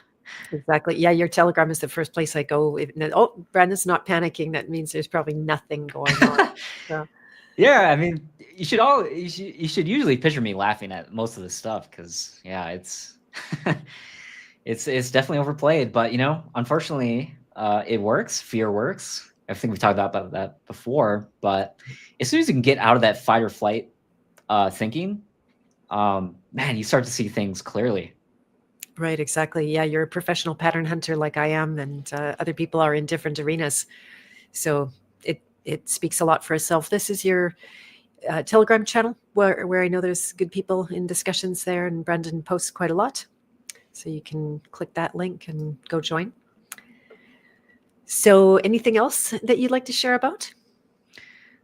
Exactly. Yeah, your Telegram is the first place I go. Oh, Brandon's not panicking. That means there's probably nothing going on. So. Yeah, I mean, you should usually picture me laughing at most of this stuff, because yeah, it's it's definitely overplayed. But unfortunately, it works. Fear works. I think we've talked about that before. But as soon as you can get out of that fight or flight thinking, man, you start to see things clearly. Right, exactly. Yeah, you're a professional pattern hunter like I am, and other people are in different arenas. So it speaks a lot for itself. This is your Telegram channel where I know there's good people in discussions there, and Brandon posts quite a lot. So you can click that link and go join. So anything else that you'd like to share about?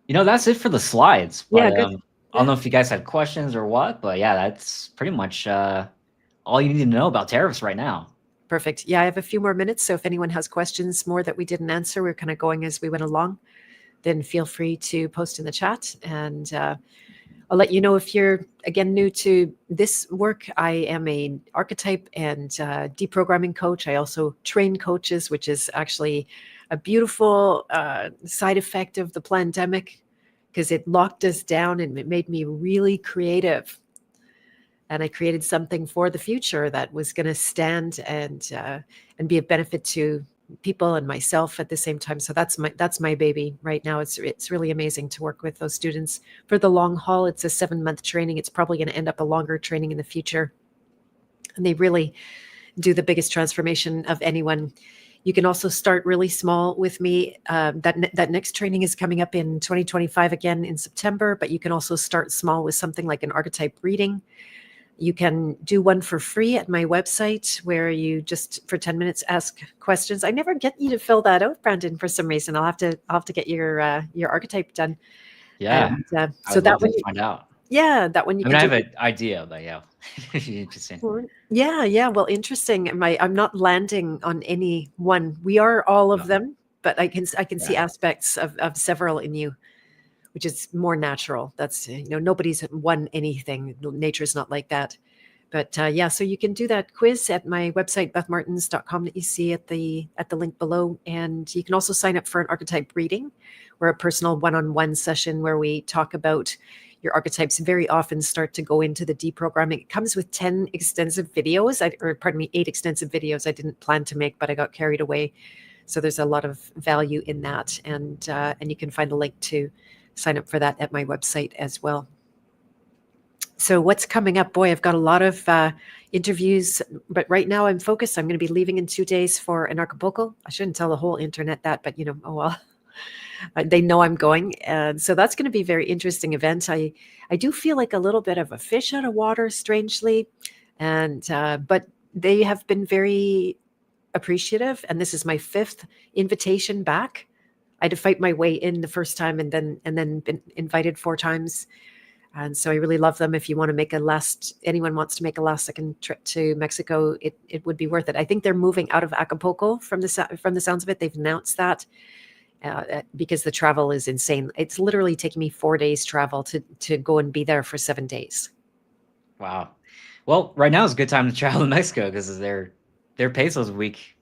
That's it for the slides. But, Yeah, good. I don't know if you guys had questions or what, but yeah, that's pretty much all you need to know about tariffs right now. Perfect. Yeah, I have a few more minutes. So if anyone has questions more that we didn't answer, we're kind of going as we went along, then feel free to post in the chat. And I'll let you know if you're, again, new to this work. I am an archetype and deprogramming coach. I also train coaches, which is actually a beautiful side effect of the pandemic, because it locked us down and it made me really creative. And I created something for the future that was going to stand and be of benefit to people and myself at the same time. So that's my baby right now. It's really amazing to work with those students for the long haul. It's a 7-month training. It's probably going to end up a longer training in the future. And they really do the biggest transformation of anyone. You can also start really small with me. That next training is coming up in 2025 again in September, but you can also start small with something like an archetype reading. You can do one for free at my website, where you just for 10 minutes ask questions. I never get you to fill that out, Brandon, for some reason. I'll have to get your archetype done. Yeah. And, so that one, find out. Yeah, that one you I mean, I have an idea, but yeah, interesting. Yeah. Well, interesting. I'm not landing on any one. We are all of them, but I can see aspects of several in you, which is more natural. That's nobody's won anything. Nature's not like that. But yeah, so you can do that quiz at my website, bethmartins.com, that you see at the link below. And you can also sign up for an archetype reading or a personal one-on-one session where we talk about your archetypes. Very often start to go into the deprogramming. It comes with 10 extensive videos, 8 extensive videos I didn't plan to make, but I got carried away. So there's a lot of value in that. And you can find a link to sign up for that at my website as well. So what's coming up? Boy, I've got a lot of interviews, but right now I'm focused. I'm going to be leaving in 2 days for an Acapulco. I shouldn't tell the whole internet that, but oh well. They know I'm going. And so that's going to be a very interesting event. I do feel like a little bit of a fish out of water, strangely. And but they have been very appreciative. And this is my 5th invitation back. I had to fight my way in the first time and then been invited 4 times. And so I really love them. If you want to make anyone wants to make a last second trip to Mexico, it would be worth it. I think they're moving out of Acapulco from the sounds of it. They've announced that because the travel is insane. It's literally taking me 4 days travel to go and be there for 7 days. Wow. Well, right now is a good time to travel to Mexico because their pesos weak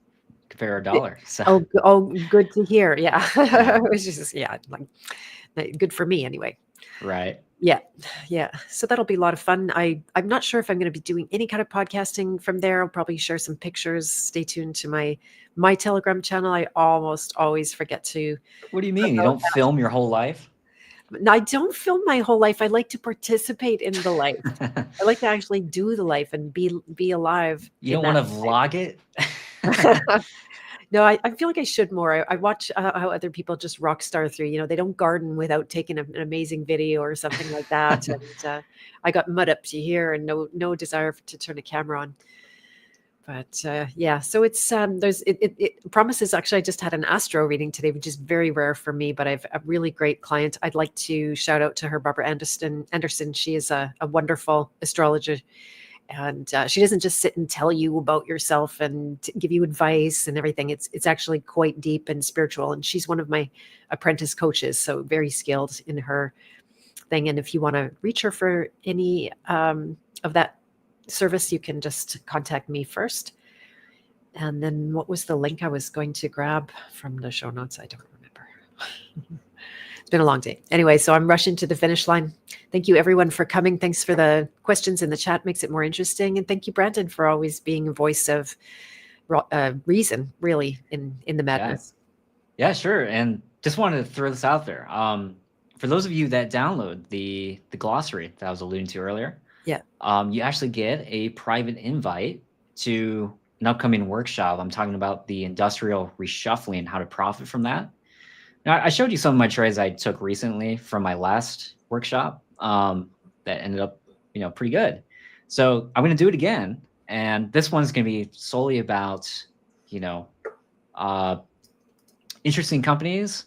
compared to our dollar. So. Oh, good to hear. Yeah. Yeah. It's just, like good for me anyway. Right. Yeah. So that'll be a lot of fun. I'm not sure if I'm going to be doing any kind of podcasting from there. I'll probably share some pictures. Stay tuned to my Telegram channel. I almost always forget to. What do you mean? You don't film your whole life? I don't film my whole life. I like to participate in the life. I like to actually do the life and be alive. You don't want to vlog it? No, I feel like I should more. I watch how other people just rock star through. They don't garden without taking an amazing video or something like that. And I got mud up to here and no desire to turn a camera on. But yeah, so it's it promises. Actually, I just had an astro reading today, which is very rare for me. But I've a really great client. I'd like to shout out to her, Barbara Anderson. She is a wonderful astrologer. And she doesn't just sit and tell you about yourself and give you advice and everything. It's actually quite deep and spiritual. And she's one of my apprentice coaches, so very skilled in her thing. And if you want to reach her for any of that service, you can just contact me first. And then what was the link I was going to grab from the show notes? I don't remember. It's been a long day. Anyway, so I'm rushing to the finish line. Thank you, everyone, for coming. Thanks for the questions in the chat. Makes it more interesting. And thank you, Brandon, for always being a voice of reason, really, in the madness. Yeah, sure. And just wanted to throw this out there. For those of you that download the glossary that I was alluding to earlier, you actually get a private invite to an upcoming workshop. I'm talking about the industrial reshuffling and how to profit from that. Now, I showed you some of my trades I took recently from my last workshop that ended up, pretty good. So I'm going to do it again. And this one's going to be solely about, interesting companies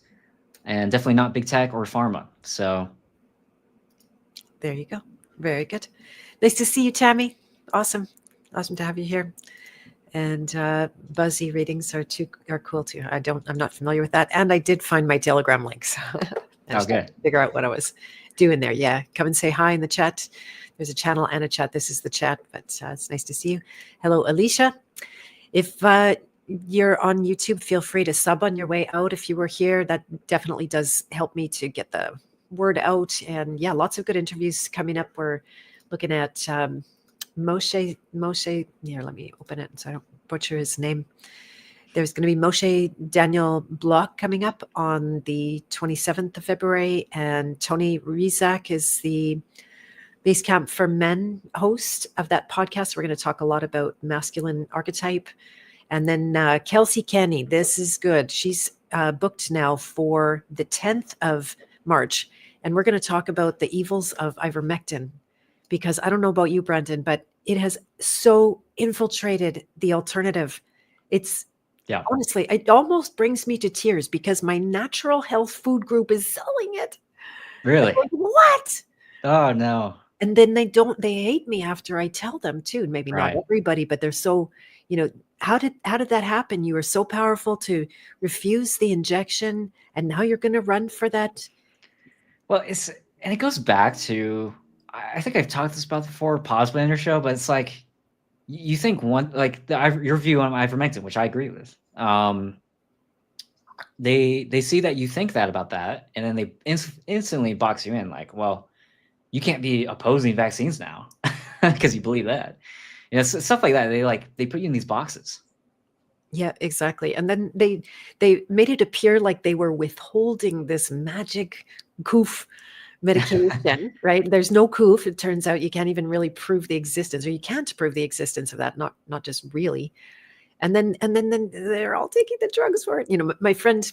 and definitely not big tech or pharma. So there you go. Very good. Nice to see you, Tammy. Awesome to have you here. And buzzy readings are cool too. I'm not familiar with that. And I did find my Telegram links. Okay. Figure out what I was doing there. Yeah. Come and say hi in the chat. There's a channel and a chat. This is the chat, but it's nice to see you. Hello, Alicia. If you're on YouTube, feel free to sub on your way out. If you were here, that definitely does help me to get the word out. And yeah, lots of good interviews coming up. We're looking at Moshe, here, let me open it so I don't butcher his name. There's going to be Moshe Daniel Block coming up on the 27th of February, and Tony Rizak is the Basecamp for Men host of that podcast. We're going to talk a lot about masculine archetype. And then Kelsey Kenny, this is good. She's booked now for the 10th of March, and we're going to talk about the evils of ivermectin. Because I don't know about you, Brendan, but it has so infiltrated the alternative. Honestly, it almost brings me to tears because my natural health food group is selling it. Really? Like, what? Oh, no. And then they hate me after I tell them too. Maybe not everybody, but they're so, how did that happen? You were so powerful to refuse the injection and now you're going to run for that. Well, it goes back to, I think I've talked this about before, possibly on your show, but it's like you think one like your view on ivermectin, which I agree with. They see that you think that about that, and then they instantly box you in. Like, well, you can't be opposing vaccines now because you believe that. You know, stuff like that. They put you in these boxes. Yeah, exactly. And then they made it appear like they were withholding this magic coof medication, right? There's no coof. It turns out you can't even really prove the existence, or you can't prove the existence of that, not just really. And then they're all taking the drugs for it. You know, my friend,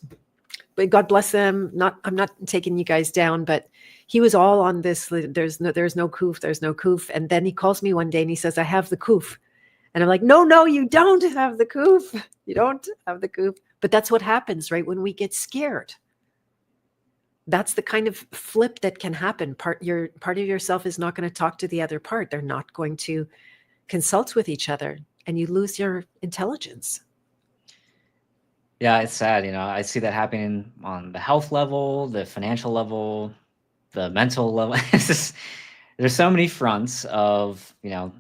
but God bless them. I'm not taking you guys down, but he was all on this. There's no coof. There's no coof. And then he calls me one day and he says, "I have the coof." And I'm like, no, you don't have the coof. You don't have the coof. But that's what happens, right? When we get scared. That's the kind of flip that can happen. Part of yourself is not going to talk to the other part. They're not going to consult with each other, and you lose your intelligence. Yeah, it's sad. You know, I see that happening on the health level, the financial level, the mental level. It's just, there's so many fronts of, you know,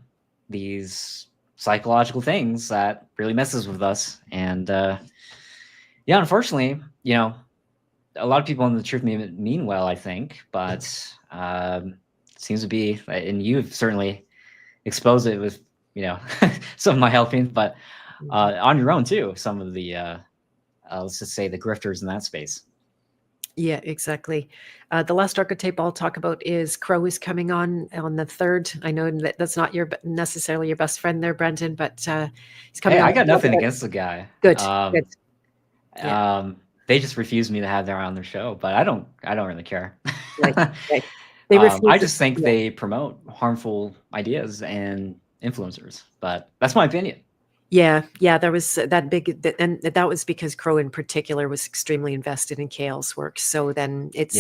these psychological things that really messes with us. And yeah, unfortunately, you know, a lot of people in the truth mean well, I think, but seems to be, and you've certainly exposed it with, you know, some of my helping, but on your own too, some of the let's just say the grifters in that space. Yeah, exactly. The last archetype I'll talk about is Crow is coming on the 3rd. I know that that's not necessarily your best friend there, Brendan, but he's coming Hey, on. I got nothing against the guy. Good. Yeah. They just refused me to have them on their show, but I don't really care. Right. They refuse. I just think they promote harmful ideas and influencers, but that's my opinion. Yeah, there was that big, and that was because Crow in particular was extremely invested in Kale's work. So then it's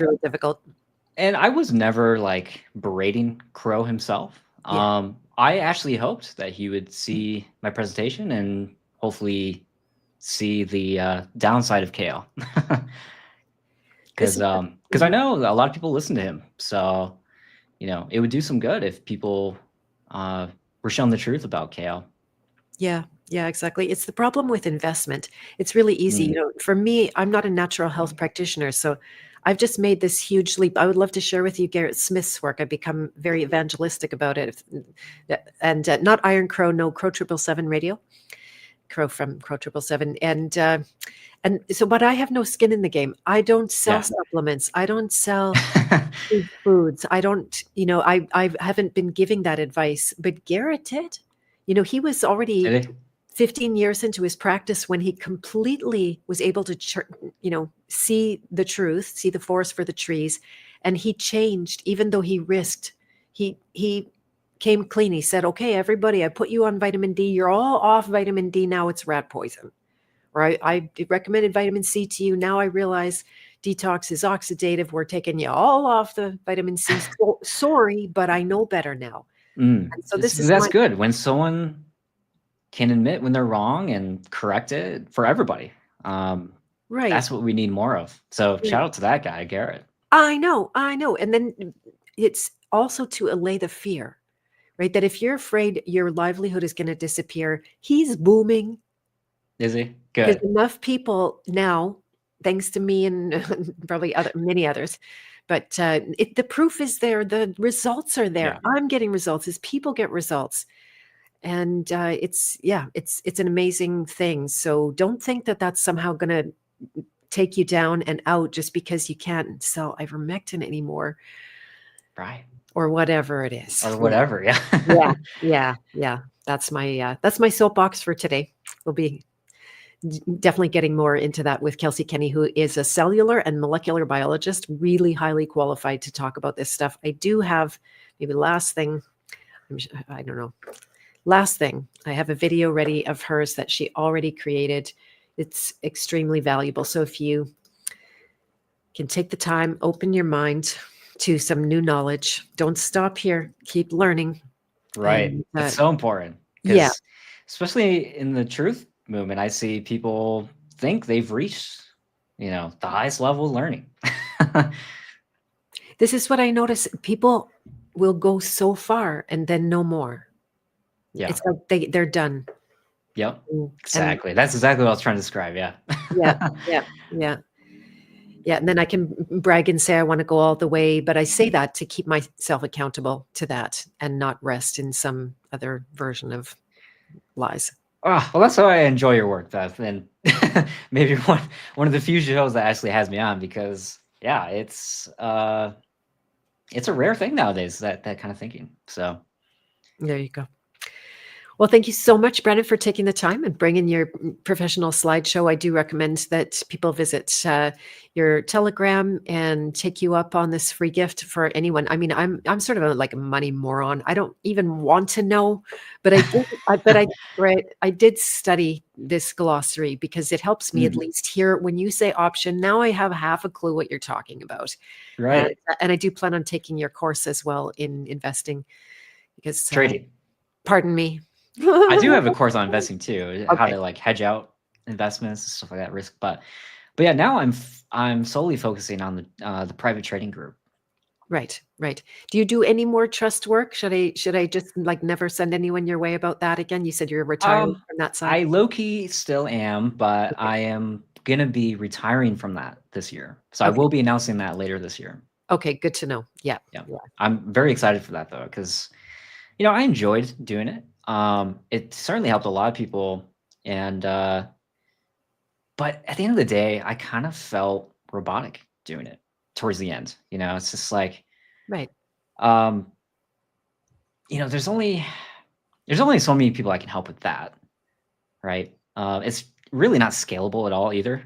really difficult. And I was never like berating Crow himself. Yeah. I actually hoped that he would see my presentation and hopefully see the downside of Kale. Because I know a lot of people listen to him. So, you know, it would do some good if people were shown the truth about Kale. Yeah, exactly. It's the problem with investment. It's really easy. You know, for me, I'm not a natural health practitioner, so I've just made this huge leap. I would love to share with you Garrett Smith's work. I've become very evangelistic about it. And not Iron Crow, no Crow 777 radio. Crow from Crow 777. And so, but I have no skin in the game. I don't sell supplements. I don't sell foods. I don't, you know, I haven't been giving that advice, but Garrett did. You know, he was already 15 years into his practice when he completely was able to, you know, see the truth, see the forest for the trees. And he changed, even though he risked, he came clean. He said, okay, everybody, I put you on vitamin D. You're all off vitamin D. Now it's rat poison. Or I recommended vitamin C to you. Now I realize detox is oxidative. We're taking you all off the vitamin C. Sorry, but I know better now. And so that's good when someone can admit when they're wrong and correct it for everybody. Right. That's what we need more of. So shout out to that guy, Garrett. I know. And then it's also to allay the fear, right? That if you're afraid your livelihood is going to disappear, he's booming. Is he? Good. There's enough people now, thanks to me and probably many others, but the proof is there. The results are there. Yeah. I'm getting results as people get results. And it's an amazing thing. So don't think that that's somehow going to take you down and out just because you can't sell ivermectin anymore. Right. Or whatever it is. Or whatever, yeah. That's my soapbox for today. We'll be definitely getting more into that with Kelsey Kenny, who is a cellular and molecular biologist, really highly qualified to talk about this stuff. I do have maybe last thing, I don't know. Last thing, I have a video ready of hers that she already created. It's extremely valuable. So if you can take the time, open your mind to some new knowledge, don't stop here, keep learning. Right. It's so important. Yeah. Especially in the truth movement, I see people think they've reached, the highest level of learning. This is what I notice. People will go so far and then no more. Yeah. It's like they're done. Yep. And Exactly. That's exactly what I was trying to describe. Yeah. yeah, yeah. And then I can brag and say I want to go all the way, but I say that to keep myself accountable to that and not rest in some other version of lies. Oh, well, that's why I enjoy your work, Beth, and maybe one of the few shows that actually has me on because yeah, it's a rare thing nowadays that kind of thinking. So There you go. Well, thank you so much, Brennan, for taking the time and bringing your professional slideshow. I do recommend that people visit your Telegram and take you up on this free gift for anyone. I mean, I'm sort of like a money moron. I don't even want to know, but I did study this glossary because it helps me at least hear when you say option. Now I have half a clue what you're talking about, right, and I do plan on taking your course as well in investing because. trading. Pardon me. I do have a course on investing too, how Okay. to like hedge out investments and stuff like that, risk. But yeah, now I'm solely focusing on the private trading group. Right. Do you do any more trust work? Should I just like never send anyone your way about that again? You said you're retiring from that side. I low key still am, but I am gonna be retiring from that this year. So I Okay. will be announcing that later this year. Okay, good to know. Yeah. Yeah. I'm very excited for that though, because I enjoyed doing it. It certainly helped a lot of people, and but at the end of the day, I kind of felt robotic doing it towards the end. It's just like, Right. um, there's only so many people I can help with that, right? It's really not scalable at all either,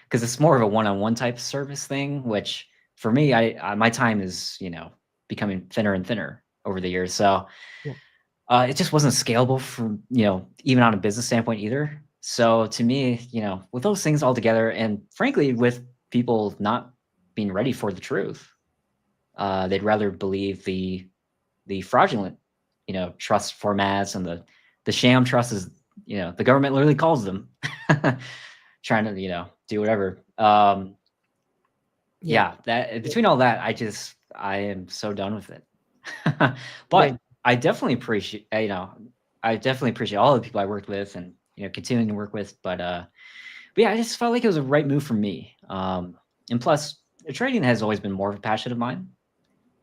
because it's more of a one-on-one type service thing. Which for me, my time is becoming thinner and thinner over the years. So Yeah. it just wasn't scalable from even on a business standpoint either. So to me, with those things all together, and frankly, with people not being ready for the truth, they'd rather believe the fraudulent, trust formats and the sham trust is, the government literally calls them, trying to do whatever. Yeah, that between all that, I am so done with it. Right. But I definitely appreciate, all the people I worked with and continuing to work with. But yeah, I just felt like it was a right move for me. And plus, trading has always been more of a passion of mine.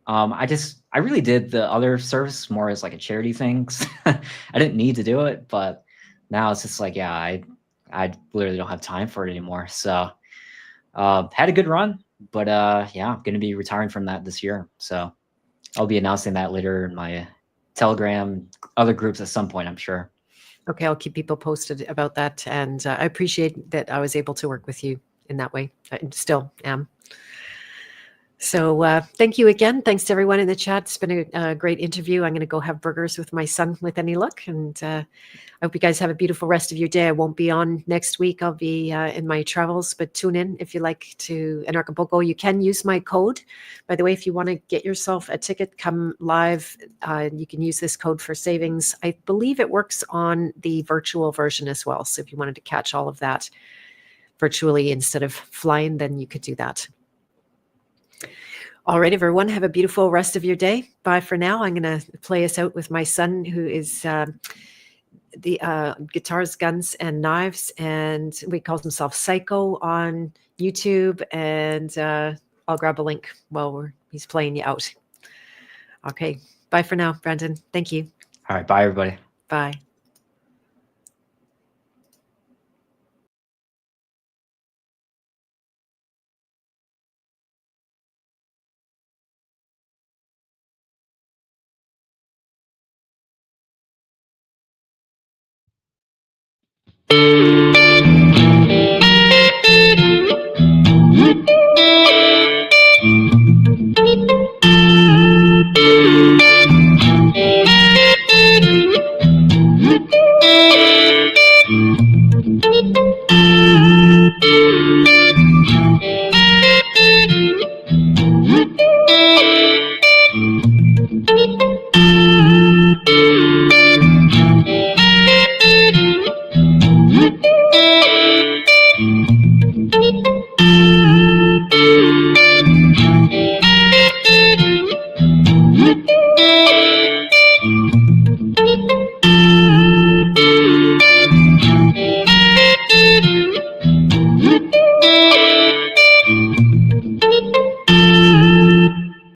I really did the other service more as like a charity thing. I didn't need to do it, but now it's just like, yeah, I literally don't have time for it anymore. So had a good run, but yeah, I'm gonna be retiring from that this year. So I'll be announcing that later in my Telegram, other groups at some point, I'm sure. Okay, I'll keep people posted about that, and I appreciate that I was able to work with you in that way. I still am. So thank you again. Thanks to everyone in the chat. It's been a great interview. I'm going to go have burgers with my son with any luck. And I hope you guys have a beautiful rest of your day. I won't be on next week. I'll be in my travels, but tune in if you like to in Acapulco. You can use my code. By the way, if you want to get yourself a ticket, come live. You can use this code for savings. I believe it works on the virtual version as well. So if you wanted to catch all of that virtually instead of flying, then you could do that. All right, everyone, have a beautiful rest of your day. Bye for now. I'm going to play us out with my son, who is the Guitars, Guns, and Knives, and he calls himself Psycho on YouTube. And I'll grab a link while he's playing you out. Okay, bye for now, Brandon. Thank you. All right, bye, everybody. Bye.